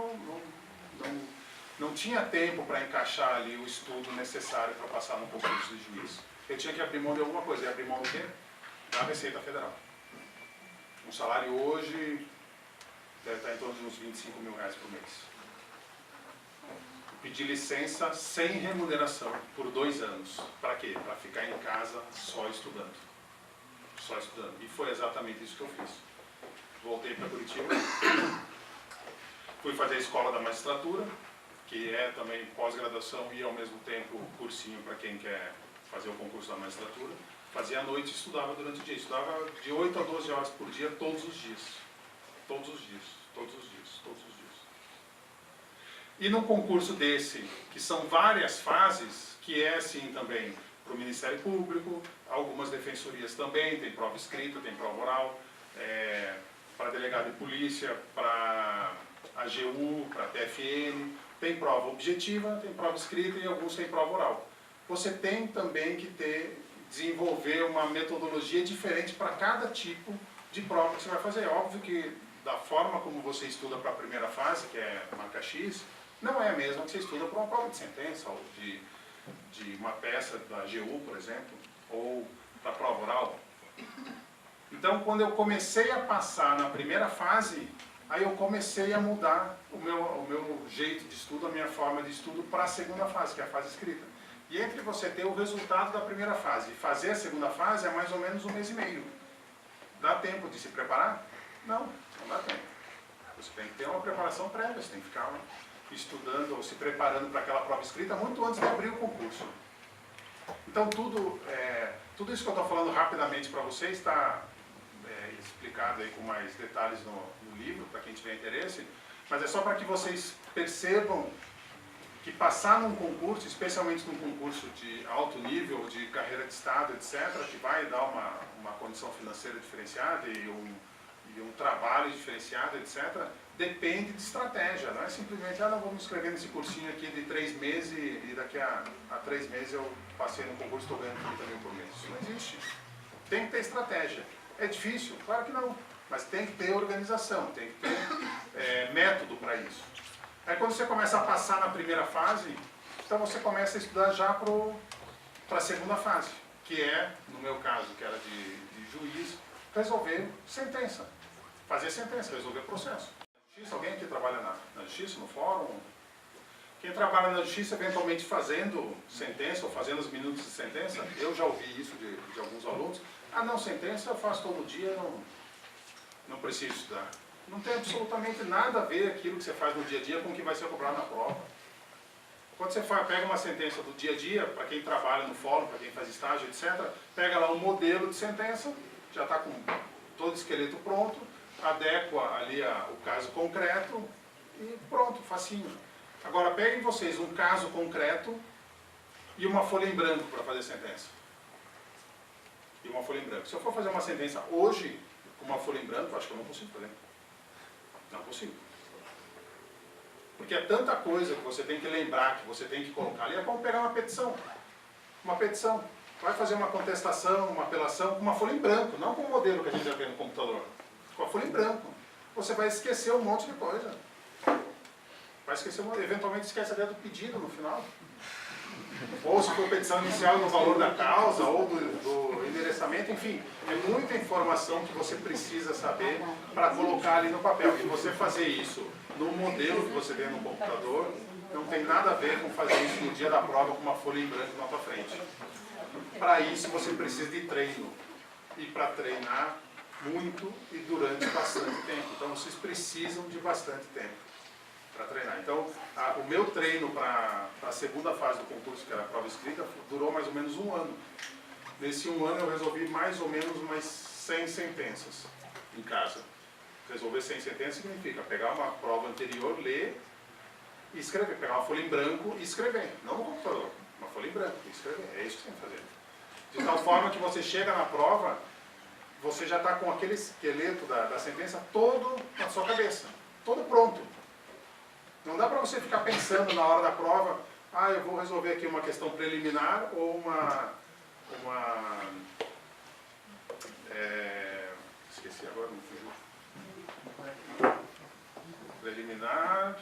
não tinha tempo para encaixar ali o estudo necessário para passar no concurso de juiz. Eu tinha que abrir mão de alguma coisa. E abrir mão do quê? Da Receita Federal. Um salário hoje deve estar em torno de uns R$25 mil por mês. Pedi licença sem remuneração por 2 anos. Para quê? Para ficar em casa só estudando. Só estudando. E foi exatamente isso que eu fiz. Voltei para Curitiba. Fui fazer a escola da magistratura, que é também pós-graduação e ao mesmo tempo cursinho para quem quer fazer o concurso da magistratura. Fazia à noite e estudava durante o dia. Estudava de 8 a 12 horas por dia, todos os dias. Todos os dias, todos os dias, todos os dias. E num concurso desse, que são várias fases, que é assim também para o Ministério Público, algumas defensorias também, tem prova escrita, tem prova oral, para delegado de polícia, para AGU, para TFN, tem prova objetiva, tem prova escrita e alguns têm prova oral. Você tem também que desenvolver uma metodologia diferente para cada tipo de prova que você vai fazer. É óbvio que da forma como você estuda para a primeira fase, que é marca X, não é a mesma que você estuda para uma prova de sentença, ou de uma peça da AGU, por exemplo, ou para a prova oral. Então, quando eu comecei a passar na primeira fase, aí eu comecei a mudar o meu jeito de estudo, a minha forma de estudo para a segunda fase, que é a fase escrita. E entre você ter o resultado da primeira fase e fazer a segunda fase é mais ou menos 1 mês e meio. Dá tempo de se preparar? Não dá tempo. Você tem que ter uma preparação prévia, você tem que ficar estudando ou se preparando para aquela prova escrita muito antes de abrir o concurso. Então tudo isso que eu estou falando rapidamente para vocês está explicado aí com mais detalhes no livro, para quem tiver interesse, mas é só para que vocês percebam que passar num concurso, especialmente num concurso de alto nível, de carreira de Estado, etc., que vai dar uma condição financeira diferenciada e um trabalho diferenciado, etc., depende de estratégia. Não é simplesmente, não vou me inscrever nesse cursinho aqui de 3 meses e daqui a 3 meses eu passei no concurso e estou ganhando 30 mil por mês. Isso não existe. Tem que ter estratégia. É difícil? Claro que não. mas tem que ter organização, tem que ter método para isso. Aí quando você começa a passar na primeira fase, então você começa a estudar já para a segunda fase, que é, no meu caso, que era de juiz, resolver sentença, fazer sentença, resolver processo. Justiça, alguém aqui trabalha na justiça, no fórum? Quem trabalha na justiça, eventualmente fazendo sentença ou fazendo os minutos de sentença, eu já ouvi isso de alguns alunos. Ah, não, sentença eu faço todo dia, não preciso estudar. Não tem absolutamente nada a ver aquilo que você faz no dia a dia com o que vai ser cobrado na prova. Quando você pega uma sentença do dia a dia, para quem trabalha no fórum, para quem faz estágio, etc., pega lá um modelo de sentença, já está com todo o esqueleto pronto, adequa ali o caso concreto e pronto, facinho. Agora peguem vocês um caso concreto e uma folha em branco para fazer sentença. E uma folha em branco. Se eu for fazer uma sentença hoje com uma folha em branco, acho que eu não consigo fazer. Não consigo. Porque é tanta coisa que você tem que lembrar, que você tem que colocar ali. É como pegar uma petição. Uma petição. Vai fazer uma contestação, uma apelação com uma folha em branco, não com o modelo que a gente já vê no computador. Com a folha em branco. Você vai esquecer um monte de coisa. Vai esquecer, eventualmente esquece até do pedido no final. Ou se for petição inicial no valor da causa, ou do endereçamento, enfim. É muita informação que você precisa saber para colocar ali no papel. E você fazer isso no modelo que você vê no computador, não tem nada a ver com fazer isso no dia da prova com uma folha em branco na tua frente. Para isso você precisa de treino. E para treinar muito e durante bastante tempo. Então vocês precisam de bastante tempo para treinar. Então, o meu treino para a segunda fase do concurso, que era a prova escrita, durou mais ou menos 1 ano. Nesse 1 ano eu resolvi mais ou menos umas 100 sentenças em casa. Resolver 100 sentenças significa pegar uma prova anterior, ler e escrever. Pegar uma folha em branco e escrever. Não no computador, uma folha em branco e escrever. É isso que você tem que fazer. De tal forma que você chega na prova, você já está com aquele esqueleto da sentença todo na sua cabeça. Todo pronto. Não dá para você ficar pensando na hora da prova, eu vou resolver aqui uma questão preliminar ou esqueci agora, não fugiu. Preliminar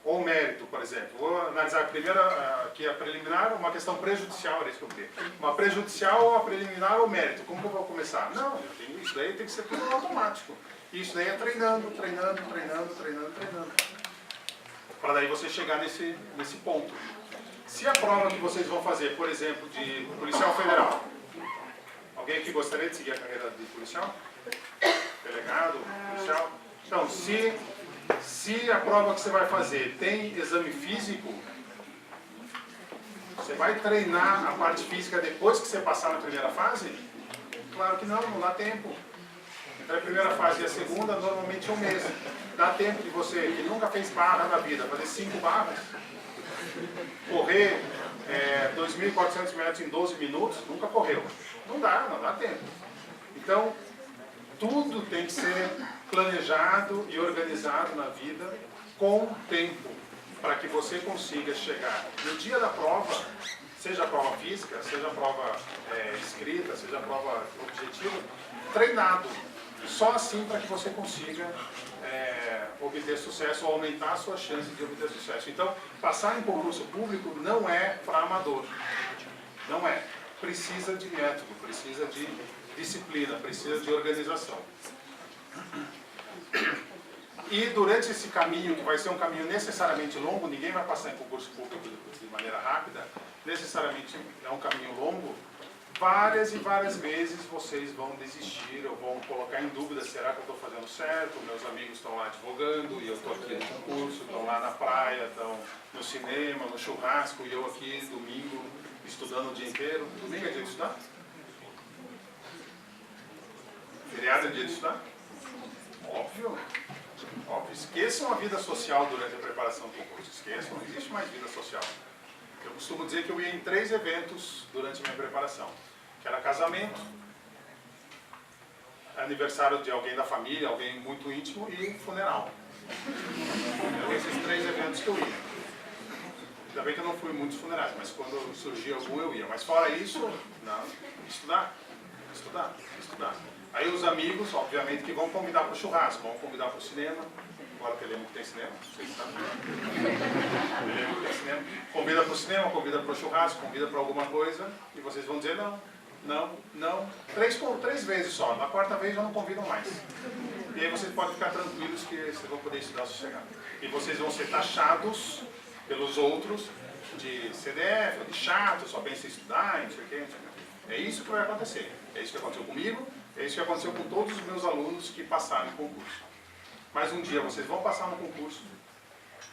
ou mérito, por exemplo. Vou analisar a primeira, aqui a preliminar, uma questão prejudicial, era isso que eu queria. Uma prejudicial, a preliminar ou mérito. Como que eu vou começar? Não, isso daí tem que ser tudo automático. Isso daí é treinando. Para daí você chegar nesse ponto. Se a prova que vocês vão fazer, por exemplo, de policial federal, alguém aqui gostaria de seguir a carreira de policial? Delegado, policial? Então, se a prova que você vai fazer tem exame físico, você vai treinar a parte física depois que você passar na primeira fase? Claro que não dá tempo. Entre a primeira fase e a segunda, normalmente é um mês. Dá tempo de você, que nunca fez barra na vida, fazer 5 barras, correr 2.400 metros em 12 minutos, nunca correu. Não dá tempo. Então, tudo tem que ser planejado e organizado na vida com tempo, para que você consiga chegar no dia da prova, seja a prova física, seja a prova escrita, seja a prova objetiva, treinado. Só assim para que você consiga obter sucesso ou aumentar a sua chance de obter sucesso. Então, passar em concurso público não é para amador. Não é. Precisa de método, precisa de disciplina, precisa de organização. E durante esse caminho, que vai ser um caminho necessariamente longo, ninguém vai passar em concurso público de maneira rápida, necessariamente é um caminho longo, várias e várias vezes vocês vão desistir ou vão colocar em dúvida, será que eu estou fazendo certo? Meus amigos estão lá advogando e eu estou aqui no concurso, estão lá na praia, estão no cinema, no churrasco, e eu aqui domingo estudando o dia inteiro. Domingo é dia de estudar? Feriado é dia de estudar? Óbvio. Esqueçam a vida social durante a preparação do concurso. Esqueçam, não existe mais vida social. Eu costumo dizer que eu ia em 3 eventos durante a minha preparação. Que era casamento, aniversário de alguém da família, alguém muito íntimo, e funeral. Eram esses 3 eventos que eu ia. Ainda bem que eu não fui em muitos funerais, mas quando surgia algum eu ia. Mas fora isso, não, estudar. Aí os amigos, obviamente, que vão convidar para o churrasco, vão convidar para o cinema. Agora Telemaco tem cinema, vocês sabem. Telemaco tem cinema. Convida para o cinema, convida para o churrasco, convida para alguma coisa, e vocês vão dizer não, não, não. Três vezes só, na quarta vez já não convidam mais. E aí vocês podem ficar tranquilos que vocês vão poder estudar sossegado. E vocês vão ser taxados pelos outros de CDF, de chato, só pensa em estudar, não sei o quê, não sei o quê. É isso que vai acontecer. É isso que aconteceu comigo, é isso que aconteceu com todos os meus alunos que passaram no concurso. Mas um dia vocês vão passar no concurso,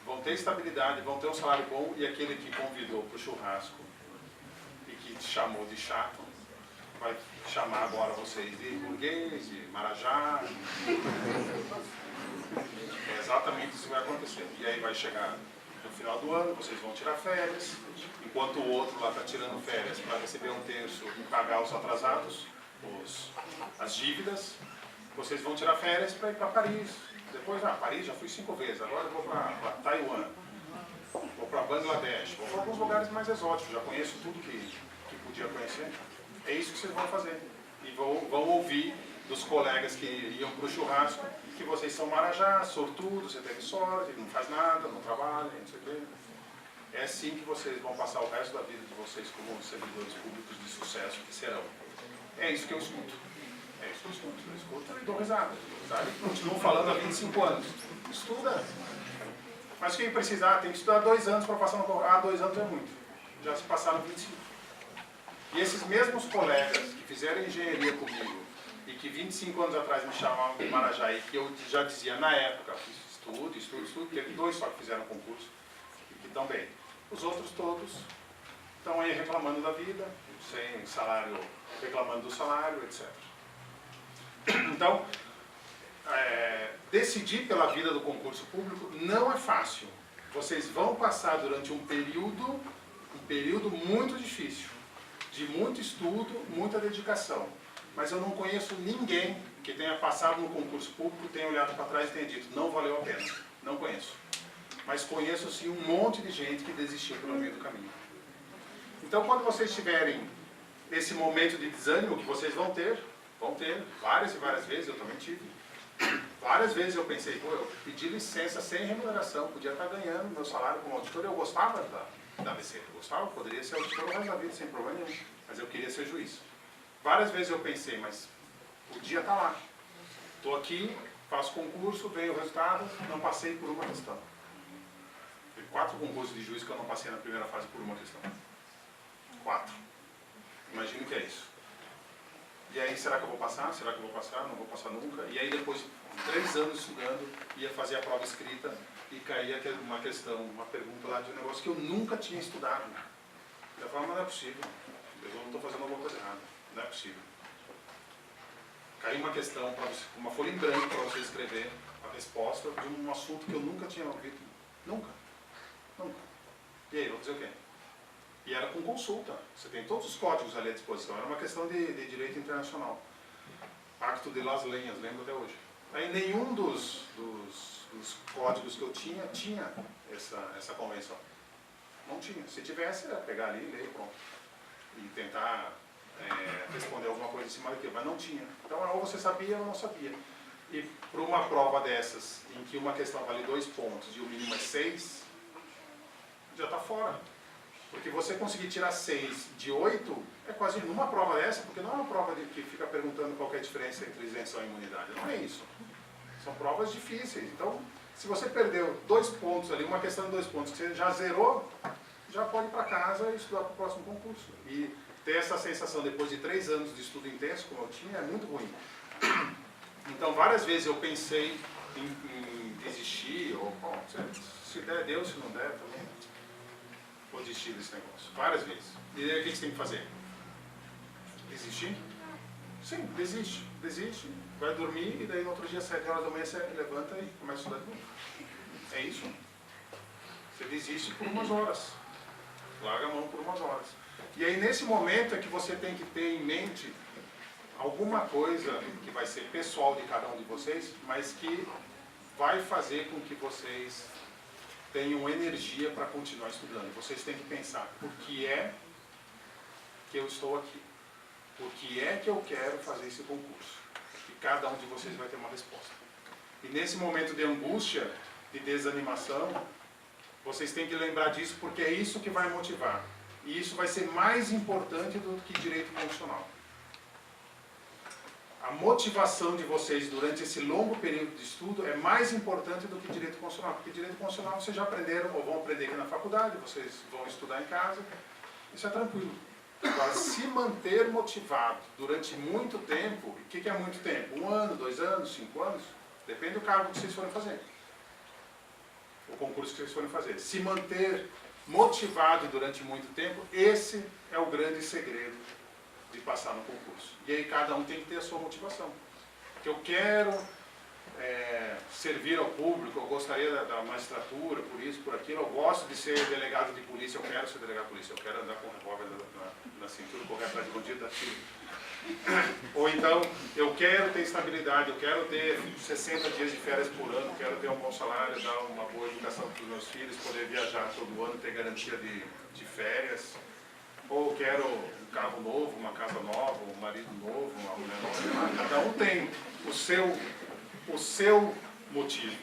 vão ter estabilidade, vão ter um salário bom, e aquele que convidou para o churrasco e que te chamou de chato, vai chamar agora vocês de burguês, de marajá. É exatamente isso que vai acontecer. E aí vai chegar no final do ano, vocês vão tirar férias, enquanto o outro lá está tirando férias para receber um terço e pagar os atrasados, as dívidas, vocês vão tirar férias para ir para Paris. Depois, Paris já fui 5 vezes, agora eu vou para Taiwan, vou para Bangladesh, vou para alguns lugares mais exóticos, já conheço tudo que podia conhecer. É isso que vocês vão fazer. E vão ouvir dos colegas que iam para o churrasco que vocês são marajá, sortudos, você teve sorte, não faz nada, não trabalha, não sei o quê. É assim que vocês vão passar o resto da vida de vocês como servidores públicos de sucesso que serão. É isso que eu escuto. É isso que eu escuto e dou risada. Sabe? Continuo falando há 25 anos. Estuda. Mas quem precisar, tem que estudar 2 anos para passar no concurso. 2 anos é muito. Já se passaram 25. E esses mesmos colegas que fizeram engenharia comigo e que 25 anos atrás me chamavam de marajá e que eu já dizia na época, estudo, teve 2 só que fizeram concurso e que estão bem. Os outros todos estão aí reclamando da vida, sem salário, reclamando do salário, etc. Então, decidir pela vida do concurso público não é fácil. Vocês vão passar durante um período muito difícil, de muito estudo, muita dedicação. Mas eu não conheço ninguém que tenha passado no concurso público, tenha olhado para trás e tenha dito, não valeu a pena. Não conheço. Mas conheço sim um monte de gente que desistiu pelo meio do caminho. Então, quando vocês tiverem esse momento de desânimo, que vocês vão ter várias e várias vezes, eu também tive. Várias vezes eu pensei, eu pedi licença sem remuneração, podia estar ganhando meu salário como auditor, eu gostava da ABC, eu gostava, poderia ser auditor o resto da vida sem problema nenhum, mas eu queria ser juiz. Várias vezes eu pensei, mas podia estar lá. Estou aqui, faço concurso, veio o resultado, não passei por uma questão. Teve 4 concursos de juiz que eu não passei na primeira fase por uma questão. 4. Imagina o que é isso. E aí, será que eu vou passar? Será que eu vou passar? Não vou passar nunca. E aí, depois de 3 anos estudando, ia fazer a prova escrita e caía uma questão, uma pergunta lá de um negócio que eu nunca tinha estudado. Eu falava, mas não é possível. Eu não estou fazendo alguma coisa errada. Não é possível. Caiu uma questão, uma folha em branco para você escrever a resposta de um assunto que eu nunca tinha ouvido. Nunca. E aí, vou fazer o quê? E era com consulta. Você tem todos os códigos ali à disposição. Era uma questão de direito internacional. Pacto de Las Lenhas, lembro até hoje. Aí nenhum dos códigos que eu tinha essa convenção. Não tinha. Se tivesse, era pegar ali e ler, pronto. E tentar responder alguma coisa em cima daquilo. Mas não tinha. Então, ou você sabia ou não sabia. E para uma prova dessas, em que uma questão vale 2 pontos e o mínimo é 6, já está fora. Porque você conseguir tirar 6 de 8 é quase numa prova dessa, porque não é uma prova que fica perguntando qual é a diferença entre isenção e imunidade. Não é isso. São provas difíceis. Então, se você perdeu 2 pontos ali, uma questão de 2 pontos, que você já zerou, já pode ir para casa e estudar para o próximo concurso. E ter essa sensação depois de 3 anos de estudo intenso, como eu tinha, é muito ruim. Então, várias vezes eu pensei em desistir, ou, bom, se der, deu, se não der, também vou desistir desse negócio. Várias vezes. E aí, o que você tem que fazer? Desistir? Sim, desiste. Desiste, vai dormir e daí no outro dia, às 7 horas da manhã, você levanta e começa a estudar de novo. É isso. Você desiste por umas horas. Larga a mão por umas horas. E aí, nesse momento, é que você tem que ter em mente alguma coisa que vai ser pessoal de cada um de vocês, mas que vai fazer com que vocês tenham energia para continuar estudando. Vocês têm que pensar, por que é que eu estou aqui? Por que é que eu quero fazer esse concurso? que cada um de vocês vai ter uma resposta. E nesse momento de angústia, de desanimação, vocês têm que lembrar disso, porque é isso que vai motivar. E isso vai ser mais importante do que direito constitucional. A motivação de vocês durante esse longo período de estudo é mais importante do que direito constitucional, porque direito constitucional vocês já aprenderam ou vão aprender aqui na faculdade, vocês vão estudar em casa, isso é tranquilo. Agora, se manter motivado durante muito tempo, o que é muito tempo? 1 ano, 2 anos, 5 anos? Depende do cargo que vocês forem fazer. O concurso que vocês forem fazer. Se manter motivado durante muito tempo, esse é o grande segredo de passar no concurso. E aí cada um tem que ter a sua motivação. Que eu quero servir ao público, eu gostaria da magistratura, por isso, por aquilo, eu gosto de ser delegado de polícia, eu quero ser delegado de polícia, eu quero andar com o revólver na cintura, correr atrás de bandido, dar tiro. Ou então, eu quero ter estabilidade, eu quero ter 60 dias de férias por ano, quero ter um bom salário, dar uma boa educação para os meus filhos, poder viajar todo ano, ter garantia de férias. Ou quero um carro novo, uma casa nova, um marido novo, uma mulher nova. Cada um tem o seu motivo.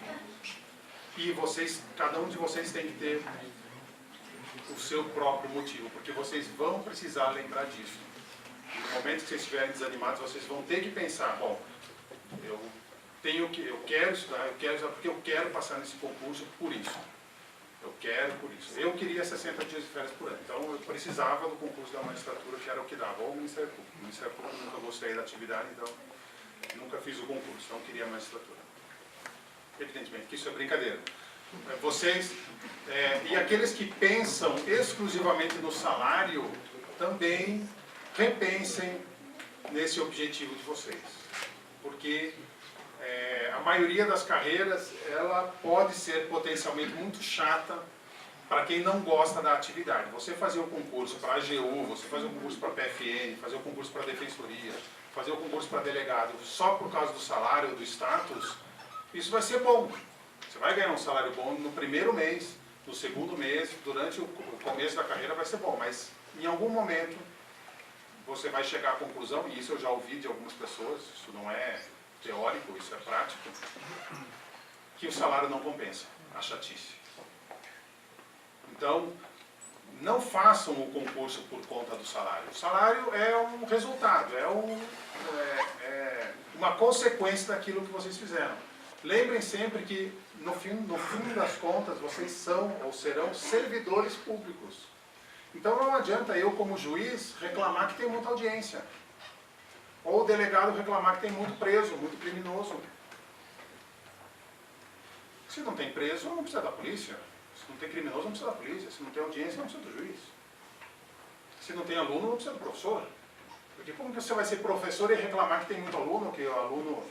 E cada um de vocês tem que ter o seu próprio motivo, porque vocês vão precisar lembrar disso. No momento que vocês estiverem desanimados, vocês vão ter que pensar, bom, eu quero estudar porque eu quero passar nesse concurso por isso. Eu quero por isso. Eu queria 60 dias de férias por ano, então eu precisava do concurso da magistratura, que era o que dava, ou o Ministério Público. O Ministério Público nunca gostei da atividade, então nunca fiz o concurso, então queria a magistratura. Evidentemente que isso é brincadeira. Vocês, e aqueles que pensam exclusivamente no salário, também repensem nesse objetivo de vocês. Porque a maioria das carreiras, ela pode ser potencialmente muito chata para quem não gosta da atividade. Você fazer o concurso para a AGU, você fazer o concurso para a PFN, fazer o concurso para a Defensoria, fazer o concurso para delegado, só por causa do salário, do status, isso vai ser bom. Você vai ganhar um salário bom no primeiro mês, no segundo mês, durante o começo da carreira vai ser bom, mas em algum momento você vai chegar à conclusão, e isso eu já ouvi de algumas pessoas, isso não é teórico, isso é prático, que o salário não compensa a chatice. Então, não façam o concurso por conta do salário. O salário é um resultado, é uma consequência daquilo que vocês fizeram. Lembrem sempre que, no fim das contas, vocês são ou serão servidores públicos. Então não adianta eu, como juiz, reclamar que tem muita audiência. Ou o delegado reclamar que tem muito preso, muito criminoso. Se não tem preso, não precisa da polícia. Se não tem criminoso, não precisa da polícia. Se não tem audiência, não precisa do juiz. Se não tem aluno, não precisa do professor. Porque como que você vai ser professor e reclamar que tem muito aluno, que o aluno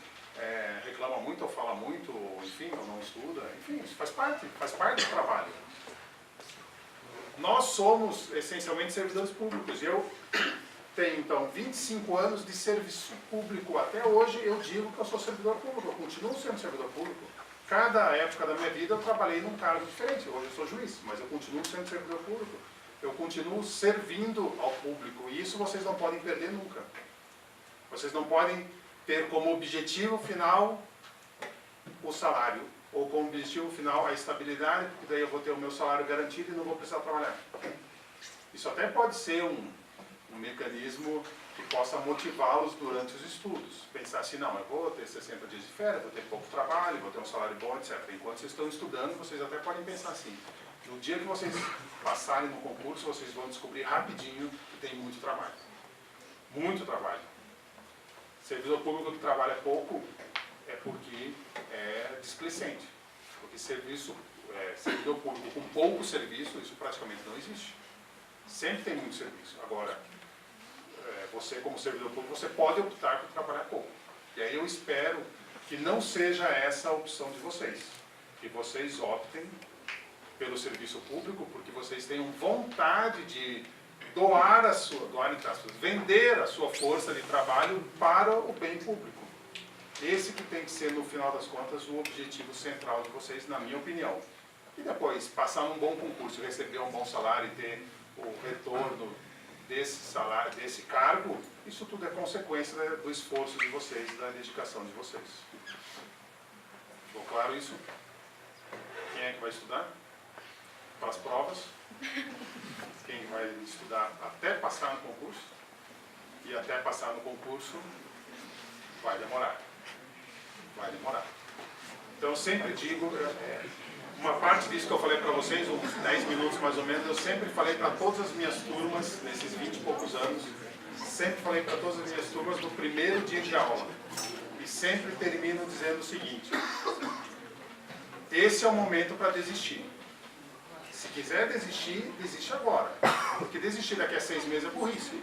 reclama muito, ou fala muito, ou enfim, ou não estuda? Enfim, isso faz parte do trabalho. Nós somos, essencialmente, servidores públicos. Eu tenho, então, 25 anos de serviço público. Até hoje, eu digo que eu sou servidor público. Eu continuo sendo servidor público. Cada época da minha vida, eu trabalhei num cargo diferente. Hoje eu sou juiz, mas eu continuo sendo servidor público. Eu continuo servindo ao público. E isso vocês não podem perder nunca. Vocês não podem ter como objetivo final o salário. Ou como objetivo final a estabilidade, porque daí eu vou ter o meu salário garantido e não vou precisar trabalhar. Isso até pode ser um mecanismo que possa motivá-los durante os estudos. Pensar assim, não, eu vou ter 60 dias de férias, vou ter pouco trabalho, vou ter um salário bom, etc. Enquanto vocês estão estudando, vocês até podem pensar assim. No dia que vocês passarem no concurso, vocês vão descobrir rapidinho que tem muito trabalho. Muito trabalho. Servidor público que trabalha pouco é porque é displicente. Porque servidor público com pouco serviço, isso praticamente não existe. Sempre tem muito serviço. Agora, você como servidor público, você pode optar por trabalhar pouco. E aí eu espero que não seja essa a opção de vocês. Que vocês optem pelo serviço público, porque vocês tenham vontade de vender a sua força de trabalho para o bem público. Esse que tem que ser, no final das contas, o objetivo central de vocês, na minha opinião. E depois, passar num bom concurso, receber um bom salário e ter o retorno desse salário, desse cargo, isso tudo é consequência do esforço de vocês e da dedicação de vocês. Ficou claro isso? Quem é que vai estudar? Para as provas? Quem vai estudar até passar no concurso? E até passar no concurso vai demorar. Vai demorar. Então eu sempre digo, uma parte disso que eu falei para vocês, uns 10 minutos mais ou menos, eu sempre falei para todas as minhas turmas, nesses 20 e poucos anos, sempre falei para todas as minhas turmas no primeiro dia de aula. E sempre termino dizendo o seguinte: esse é o momento para desistir. Se quiser desistir, desiste agora. Porque desistir daqui a 6 meses é burrice.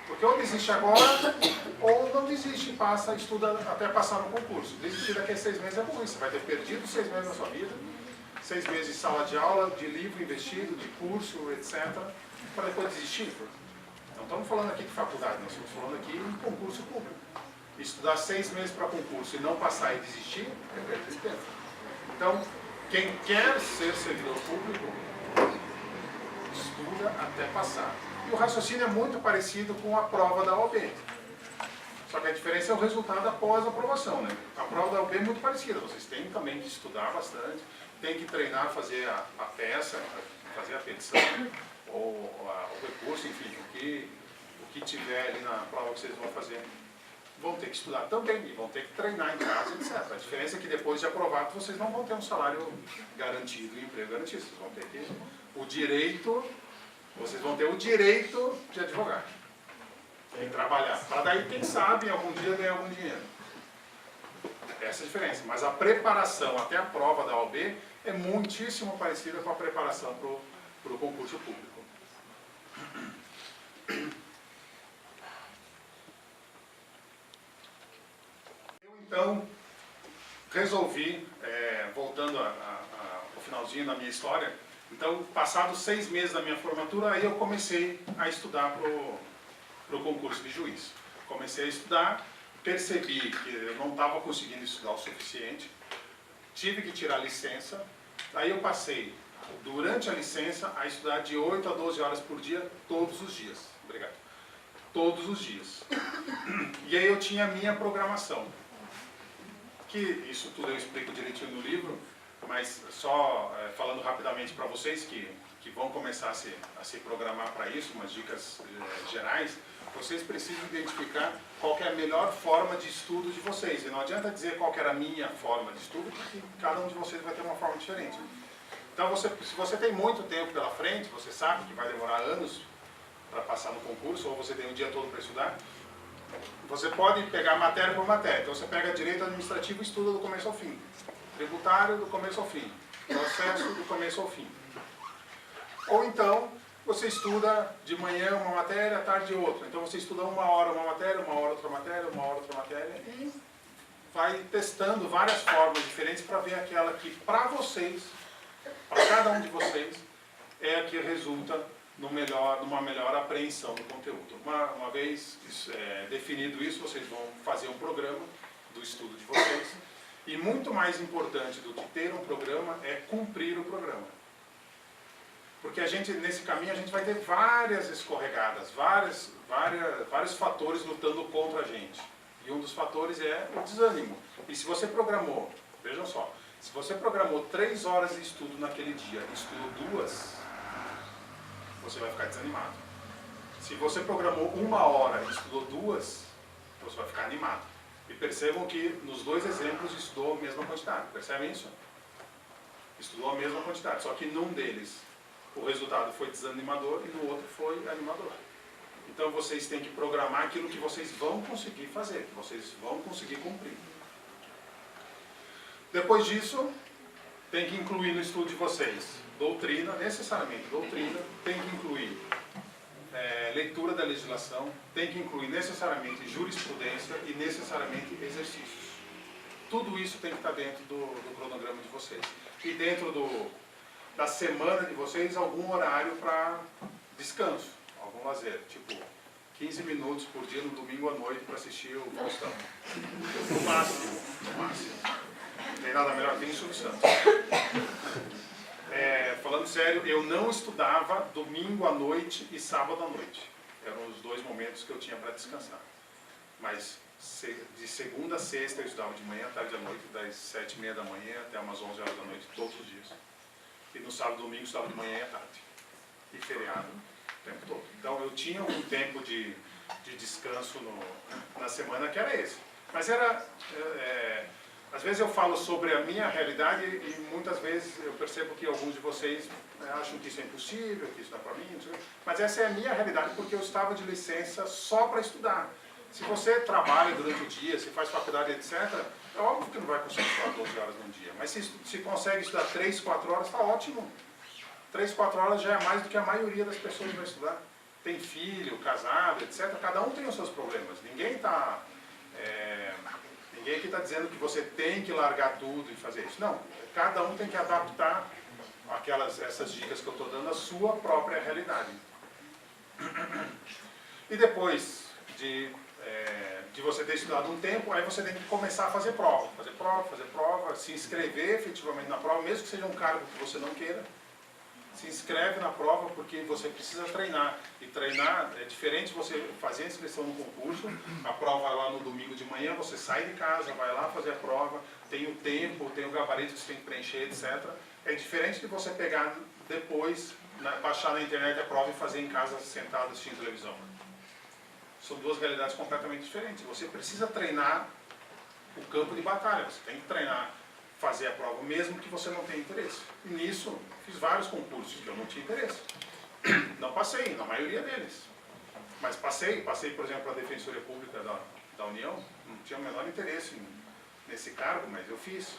Porque ou desiste agora, ou não desiste, passa, estuda até passar no concurso. Desistir daqui a 6 meses é burrice. Você vai ter perdido 6 meses da sua vida, 6 meses de sala de aula, de livro investido, de curso, etc. Para depois desistir. Não estamos falando aqui de faculdade, nós estamos falando aqui de concurso público. Estudar 6 meses para concurso e não passar e desistir é perda de tempo. Então, quem quer ser servidor público, estuda até passar. E o raciocínio é muito parecido com a prova da OAB. Só que a diferença é o resultado após a aprovação, né? A prova da OAB é muito parecida. Vocês têm também que estudar bastante, têm que treinar, fazer a peça, fazer a petição, ou o recurso, enfim, o que tiver ali na prova que vocês vão fazer. Vão ter que estudar também, e vão ter que treinar em casa, etc. A diferença é que depois de aprovado, vocês não vão ter um salário garantido, um emprego garantido. Vocês vão ter vocês vão ter o direito de advogar. Tem que trabalhar. Para daí, quem sabe, algum dia ganhar algum dinheiro. Essa é a diferença. Mas a preparação até a prova da OAB é muitíssimo parecida com a preparação para o concurso público. Então, resolvi, voltando ao finalzinho da minha história, então, passados 6 meses da minha formatura, aí eu comecei a estudar para o concurso de juiz. Comecei a estudar, percebi que eu não estava conseguindo estudar o suficiente, tive que tirar licença, aí eu passei, durante a licença, a estudar de 8 a 12 horas por dia, todos os dias. Obrigado. Todos os dias. E aí eu tinha a minha programação. Que isso tudo eu explico direitinho no livro, mas só falando rapidamente para vocês que vão começar a se programar para isso, umas dicas gerais, vocês precisam identificar qual que é a melhor forma de estudo de vocês. E não adianta dizer qual que era a minha forma de estudo, porque cada um de vocês vai ter uma forma diferente. Então, se você tem muito tempo pela frente, você sabe que vai demorar anos para passar no concurso, ou você tem o dia todo para estudar, você pode pegar matéria por matéria. Então você pega direito administrativo e estuda do começo ao fim. Tributário do começo ao fim. Processo do começo ao fim. Ou então você estuda de manhã uma matéria, à tarde outra. Então você estuda 1 hora uma matéria, 1 hora outra matéria, 1 hora outra matéria. E vai testando várias formas diferentes para ver aquela que para vocês, para cada um de vocês, é a que resulta numa melhor apreensão do conteúdo. Uma vez definido isso, vocês vão fazer um programa do estudo de vocês. E muito mais importante do que ter um programa é cumprir o programa. Porque nesse caminho, a gente vai ter várias escorregadas, vários fatores lutando contra a gente. E um dos fatores é o desânimo. E se você programou, vejam só, se você programou 3 horas de estudo naquele dia e estudou 2, você vai ficar desanimado. Se você programou 1 hora e estudou 2, você vai ficar animado. E percebam que nos 2 exemplos estudou a mesma quantidade. Percebem isso? Estudou a mesma quantidade, só que num deles o resultado foi desanimador e no outro foi animador. Então vocês têm que programar aquilo que vocês vão conseguir fazer, que vocês vão conseguir cumprir. Depois disso, tem que incluir no estudo de vocês doutrina, necessariamente doutrina, tem que incluir leitura da legislação, tem que incluir necessariamente jurisprudência e necessariamente exercícios. Tudo isso tem que estar dentro do cronograma de vocês. E dentro da semana de vocês, algum horário para descanso, algum lazer, tipo 15 minutos por dia no domingo à noite para assistir o Faustão. No máximo. Não tem nada melhor que isso no Santos. falando sério, eu não estudava domingo à noite e sábado à noite. Eram os 2 momentos que eu tinha para descansar. Mas de segunda a sexta eu estudava de manhã, tarde à noite, das 7h30 da manhã até umas 11 horas da noite, todos os dias. E no sábado e domingo eu estudava de manhã e à tarde. E feriado, o tempo todo. Então eu tinha um tempo de descanso na semana que era esse. Mas era... às vezes eu falo sobre a minha realidade e muitas vezes eu percebo que alguns de vocês acham que isso é impossível, que isso não é para mim, não sei. Mas essa é a minha realidade porque eu estava de licença só para estudar. Se você trabalha durante o dia, se faz faculdade, etc., é óbvio que não vai conseguir estudar 12 horas num dia. Mas se consegue estudar 3, 4 horas, está ótimo. 3, 4 horas já é mais do que a maioria das pessoas vai estudar. Tem filho, casado, etc. Cada um tem os seus problemas. Ninguém aqui está dizendo que você tem que largar tudo e fazer isso. Não. Cada um tem que adaptar essas dicas que eu estou dando à sua própria realidade. E depois de você ter estudado um tempo, aí você tem que começar a fazer prova, se inscrever efetivamente na prova, mesmo que seja um cargo que você não queira. Se inscreve na prova porque você precisa treinar. E treinar é diferente de você fazer a inscrição no concurso, a prova lá no domingo de manhã, você sai de casa, vai lá fazer a prova, tem o tempo, tem o gabarito que você tem que preencher, etc. É diferente de você pegar depois, baixar na internet a prova e fazer em casa sentado assistindo televisão. São 2 realidades completamente diferentes. Você precisa treinar o campo de batalha, você tem que treinar, fazer a prova, mesmo que você não tenha interesse. E nisso, fiz vários concursos que eu não tinha interesse. Não passei, na maioria deles. Mas passei, por exemplo, a Defensoria Pública da União, não tinha o menor interesse nesse cargo, mas eu fiz.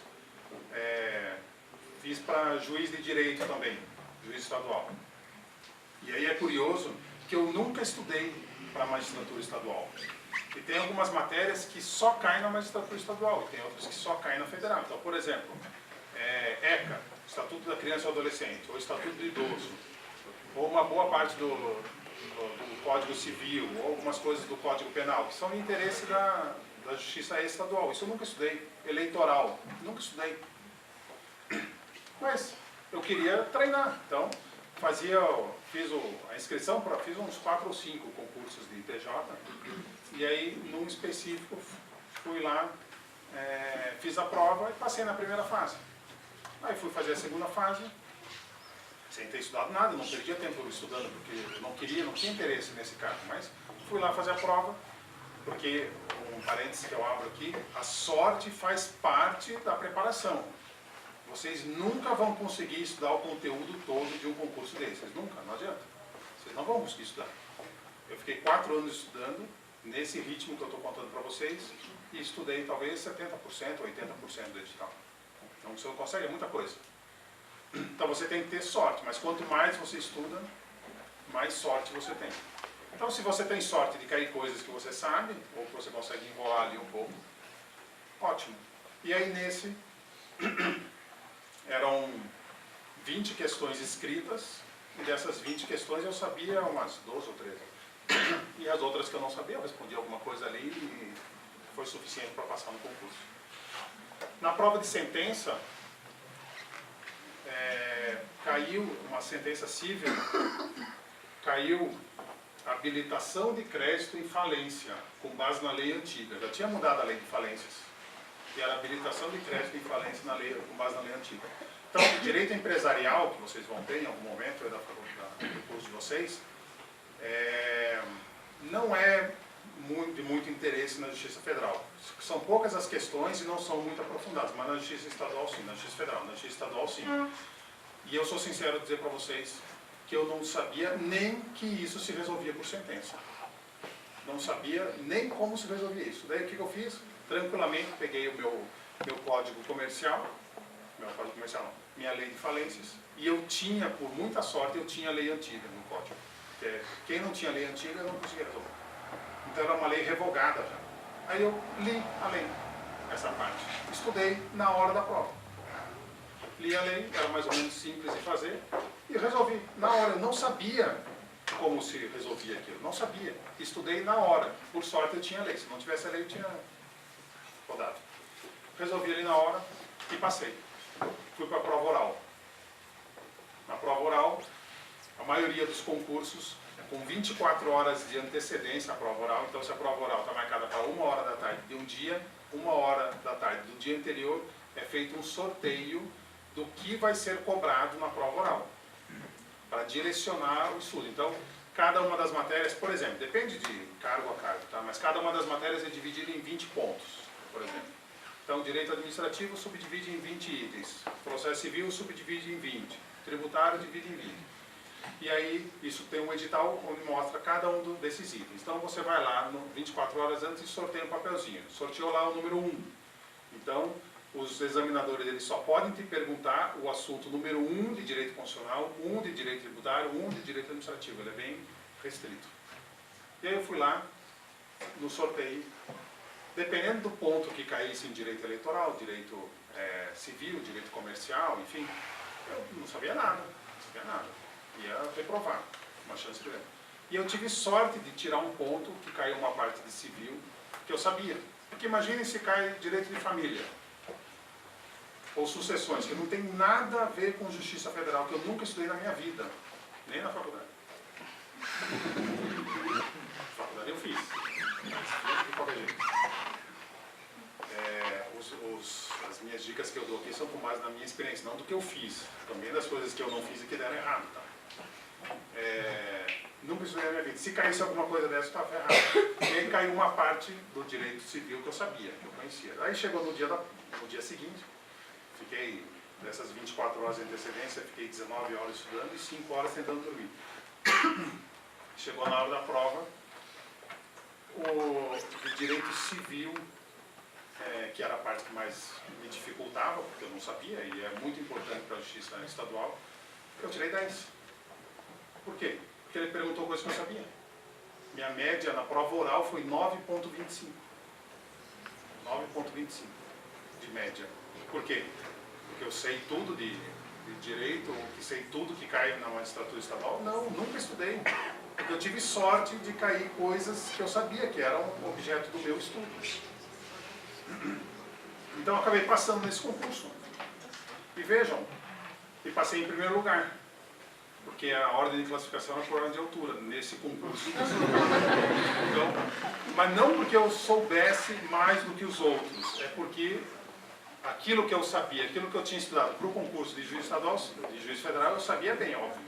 Fiz para juiz de direito também, juiz estadual. E aí é curioso que eu nunca estudei para a magistratura estadual. E tem algumas matérias que só caem na magistratura estadual, e tem outras que só caem na federal. Então, por exemplo, ECA, Estatuto da Criança e Adolescente, ou Estatuto do Idoso, ou uma boa parte do Código Civil, ou algumas coisas do Código Penal, que são de interesse da Justiça Estadual. Isso eu nunca estudei. Eleitoral, nunca estudei. Mas eu queria treinar, então fiz a inscrição, fiz uns 4 ou 5 concursos de ITJ, e aí, num específico, fui lá, fiz a prova e passei na primeira fase. Aí fui fazer a segunda fase, sem ter estudado nada, não perdia tempo estudando, porque eu não tinha interesse nesse cargo, mas fui lá fazer a prova, porque, um parênteses que eu abro aqui, a sorte faz parte da preparação. Vocês nunca vão conseguir estudar o conteúdo todo de um concurso desses, nunca, não adianta. Vocês não vão conseguir estudar. Eu fiquei 4 anos estudando, nesse ritmo que eu estou contando para vocês, e estudei talvez 70%, 80% do edital. Então você não consegue, é muita coisa. Então você tem que ter sorte, mas quanto mais você estuda, mais sorte você tem. Então se você tem sorte de cair coisas que você sabe, ou que você consegue enrolar ali um pouco, ótimo. E aí nesse, eram 20 questões escritas, e dessas 20 questões eu sabia umas 12 ou 13. E as outras que eu não sabia, eu respondi alguma coisa ali e foi suficiente para passar no concurso. Na prova de sentença, caiu uma sentença civil, caiu habilitação de crédito em falência, com base na lei antiga. Já tinha mudado a lei de falências, que era habilitação de crédito em falência com base na lei antiga. Então, o direito empresarial, que vocês vão ter em algum momento do curso de vocês, não é de muito interesse na Justiça Federal. São poucas as questões e não são muito aprofundadas, mas na Justiça Estadual sim, na Justiça Federal, na Justiça Estadual sim. E eu sou sincero em dizer para vocês que eu não sabia nem que isso se resolvia por sentença. Não sabia nem como se resolvia isso. Daí o que eu fiz? Tranquilamente peguei o meu código comercial, minha lei de falências, e eu tinha, por muita sorte, eu tinha a lei antiga no código. Quem não tinha lei antiga não conseguia resolver. Então era uma lei revogada já. Aí eu li a lei, essa parte. Estudei na hora da prova. Li a lei, era mais ou menos simples de fazer, e resolvi. Na hora, eu não sabia como se resolvia aquilo, não sabia. Estudei na hora. Por sorte eu tinha a lei, se não tivesse a lei eu tinha rodado. Resolvi ali na hora e passei. Fui para a prova oral. Na prova oral, a maioria dos concursos é com 24 horas de antecedência a prova oral. Então, se a prova oral está marcada para 1h da tarde de um dia, 1h da tarde do dia anterior, é feito um sorteio do que vai ser cobrado na prova oral, para direcionar o estudo. Então, cada uma das matérias, por exemplo, depende de cargo a cargo, tá? Mas cada uma das matérias é dividida em 20 pontos, por exemplo. Então, direito administrativo subdivide em 20 itens, processo civil subdivide em 20, tributário divide em 20. E aí, isso tem um edital onde mostra cada um desses itens. Então, você vai lá, 24 horas antes, e sorteia um papelzinho. Sorteou lá o número 1. Então, os examinadores eles só podem te perguntar o assunto número 1 de direito constitucional, 1 de direito tributário, 1 de direito administrativo. Ele é bem restrito. E aí eu fui lá, no sorteio, dependendo do ponto que caísse em direito eleitoral, direito civil, direito comercial, enfim, eu não sabia nada, ia reprovar, uma chance grande. E eu tive sorte de tirar um ponto que caiu uma parte de civil, que eu sabia. Porque imaginem se cai direito de família, ou sucessões, que não tem nada a ver com justiça federal, que eu nunca estudei na minha vida, nem na faculdade. Faculdade eu fiz, mas fiz de qualquer jeito. As minhas dicas que eu dou aqui são com base na minha experiência, não do que eu fiz, também das coisas que eu não fiz e que deram errado. Tá? Nunca estudei na minha vida. Se caísse alguma coisa dessa, eu estava ferrado. E aí caiu uma parte do direito civil que eu sabia, que eu conhecia. Aí chegou no dia seguinte, fiquei, dessas 24 horas de antecedência, fiquei 19 horas estudando e 5 horas tentando dormir. Chegou na hora da prova, o direito civil, que era a parte que mais me dificultava, porque eu não sabia, e é muito importante para a justiça estadual, eu tirei 10. Por quê? Porque ele perguntou coisas que eu sabia. Minha média na prova oral foi 9,25. 9,25 de média. Por quê? Porque eu sei tudo de direito, que sei tudo que cai na magistratura estadual? Não, nunca estudei. Porque eu tive sorte de cair coisas que eu sabia que eram objeto do meu estudo. Então eu acabei passando nesse concurso. E vejam, e passei em primeiro lugar. Porque a ordem de classificação é por ordem de altura, nesse concurso. Então, mas não porque eu soubesse mais do que os outros, é porque aquilo que eu sabia, aquilo que eu tinha estudado para o concurso de juiz estadual, de juiz federal, eu sabia bem, óbvio.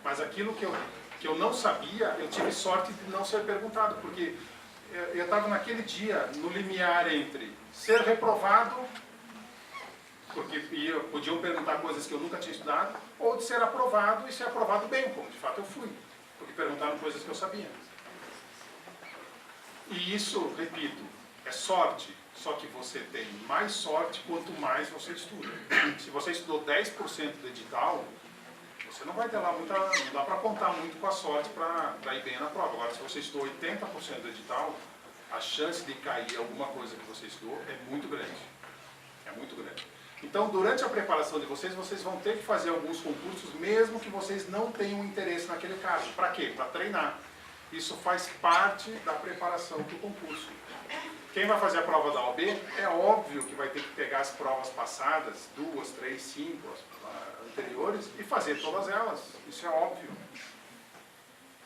Mas aquilo que eu não sabia, eu tive sorte de não ser perguntado, porque eu estava naquele dia no limiar entre ser reprovado, porque podiam perguntar coisas que eu nunca tinha estudado, ou de ser aprovado e ser aprovado bem, como de fato eu fui, porque perguntaram coisas que eu sabia. E isso, repito, é sorte, só que você tem mais sorte quanto mais você estuda. Se você estudou 10% do edital, você não vai ter lá muita, não dá para contar muito com a sorte para ir bem na prova. Agora, se você estudou 80% do edital, a chance de cair alguma coisa que você estudou é muito grande. É muito grande. Então, durante a preparação de vocês, vocês vão ter que fazer alguns concursos, mesmo que vocês não tenham interesse naquele caso. Para quê? Para treinar. Isso faz parte da preparação para o concurso. Quem vai fazer a prova da OAB, é óbvio que vai ter que pegar as provas passadas, 2, 3, 5, as anteriores, e fazer todas elas. Isso é óbvio.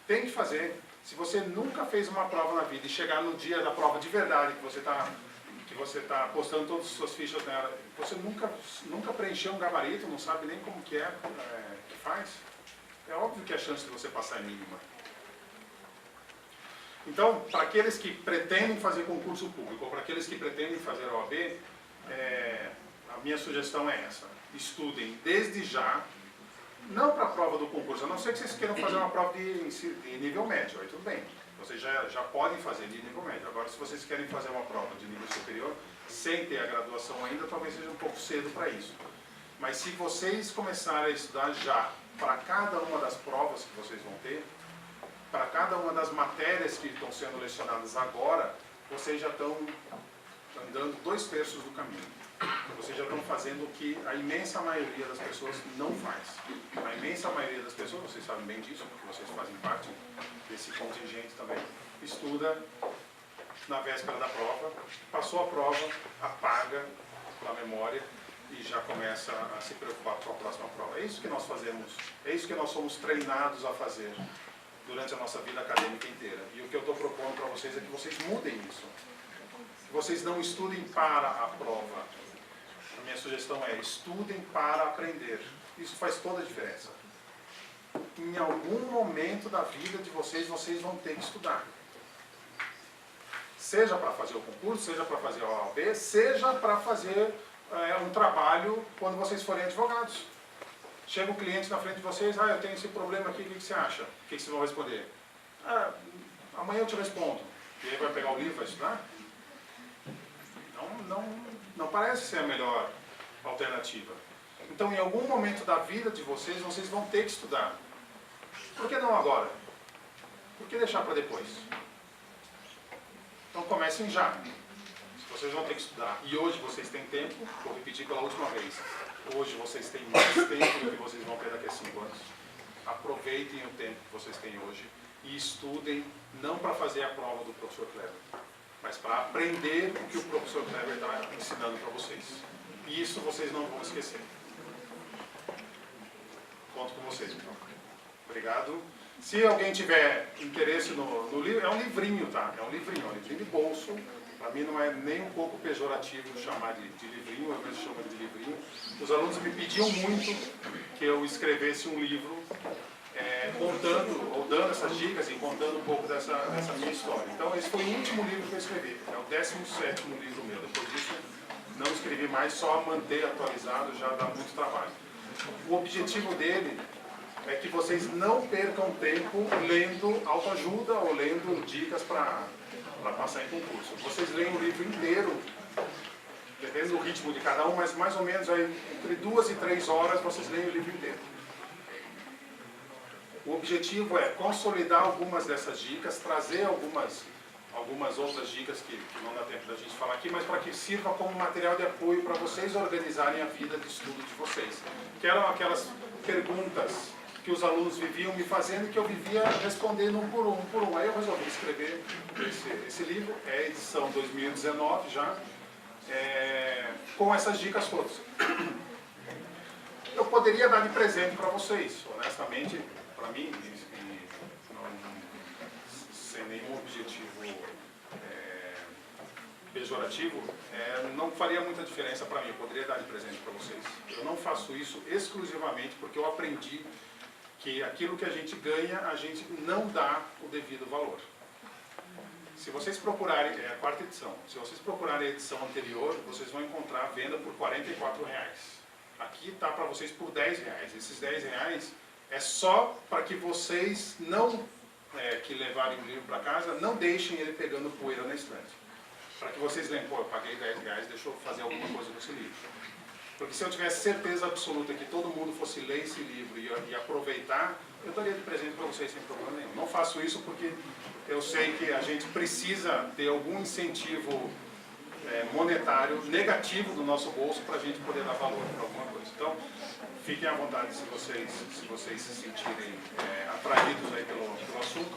Tem que fazer. Se você nunca fez uma prova na vida e chegar no dia da prova de verdade, que você está postando todas as suas fichas nela, você nunca preencheu um gabarito, não sabe nem como que que faz, é óbvio que a chance de você passar é mínima. Então, para aqueles que pretendem fazer concurso público, ou para aqueles que pretendem fazer a OAB, a minha sugestão é essa: estudem desde já, não para a prova do concurso, a não ser que vocês queiram fazer uma prova de nível médio, aí tudo bem. Vocês já podem fazer de nível médio. Agora, se vocês querem fazer uma prova de nível superior, sem ter a graduação ainda, talvez seja um pouco cedo para isso. Mas se vocês começarem a estudar já, para cada uma das provas que vocês vão ter, para cada uma das matérias que estão sendo lecionadas agora, vocês já estão andando 2/3 do caminho. Vocês já estão fazendo o que a imensa maioria das pessoas não faz. A imensa maioria das pessoas, vocês sabem bem disso, porque vocês fazem parte desse contingente também, estuda na véspera da prova, passou a prova, apaga na memória e já começa a se preocupar com a próxima prova. É isso que nós fazemos, é isso que nós somos treinados a fazer durante a nossa vida acadêmica inteira. E o que eu estou propondo para vocês é que vocês mudem isso. Que vocês não estudem para a prova. A minha sugestão é: estudem para aprender. Isso faz toda a diferença. Em algum momento da vida de vocês, vocês vão ter que estudar. Seja para fazer o concurso, seja para fazer a OAB, seja para fazer um trabalho quando vocês forem advogados. Chega o cliente na frente de vocês: eu tenho esse problema aqui, o que você acha? O que vocês vão responder? Amanhã eu te respondo. E aí vai pegar o livro e vai estudar? Não parece ser a melhor alternativa. Então, em algum momento da vida de vocês, vocês vão ter que estudar. Por que não agora? Por que deixar para depois? Então comecem já. Vocês vão ter que estudar. E hoje vocês têm tempo, vou repetir pela última vez. Hoje vocês têm mais tempo do que vocês vão ter daqui a 5 anos. Aproveitem o tempo que vocês têm hoje e estudem, não para fazer a prova do professor Kleber, mas para aprender o que o professor Kleber está ensinando para vocês. E isso vocês não vão esquecer. Conto com vocês, então. Obrigado. Se alguém tiver interesse no livro, é um livrinho, tá? É um livrinho de bolso. Para mim não é nem um pouco pejorativo chamar de livrinho, eu mesmo chamo de livrinho. Os alunos me pediam muito que eu escrevesse um livro contando, ou dando essas dicas e contando um pouco dessa minha história. Então esse foi o último livro que eu escrevi, é o 17º livro meu. Depois disso não escrevi mais, só manter atualizado já dá muito trabalho. O objetivo dele é que vocês não percam tempo lendo autoajuda ou lendo dicas para passar em concurso. Vocês leem o livro inteiro, dependendo do ritmo de cada um, mas mais ou menos aí, entre 2 e 3 horas vocês leem o livro inteiro. O objetivo é consolidar algumas dessas dicas, trazer algumas outras dicas que não dá tempo da gente falar aqui, mas para que sirva como material de apoio para vocês organizarem a vida de estudo de vocês. Que eram aquelas perguntas que os alunos viviam me fazendo e que eu vivia respondendo um por um. Aí eu resolvi escrever esse livro, é a edição 2019 já, com essas dicas todas. Eu poderia dar de presente para vocês, honestamente, para mim, sem nenhum objetivo pejorativo, não faria muita diferença para mim, eu poderia dar de presente para vocês. Eu não faço isso exclusivamente porque eu aprendi que aquilo que a gente ganha, a gente não dá o devido valor. Se vocês procurarem, é a 4ª edição, se vocês procurarem a edição anterior, vocês vão encontrar a venda por R$44. Aqui está para vocês por R$10. Esses R$10 é só para que vocês que levarem o livro para casa, não deixem ele pegando poeira na estante. Para que vocês lembrem: eu paguei R$10, deixa eu fazer alguma coisa com esse livro. Porque se eu tivesse certeza absoluta que todo mundo fosse ler esse livro e aproveitar, eu daria de presente para vocês sem problema nenhum. Não faço isso porque eu sei que a gente precisa ter algum incentivo monetário negativo do nosso bolso para a gente poder dar valor para alguma coisa. Então, fiquem à vontade se vocês se sentirem atraídos aí pelo assunto.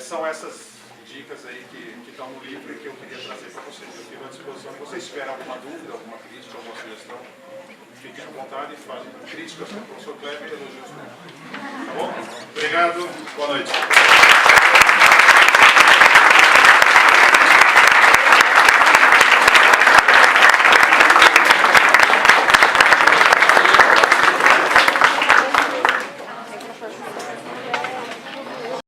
São essas dicas aí que estão no livro e que eu queria trazer para vocês. Eu fico à disposição. Se vocês tiverem alguma dúvida, alguma crítica, alguma sugestão, fiquem à vontade e fazem críticas com o professor Kleber e elogios. Tá bom? Obrigado. Boa noite.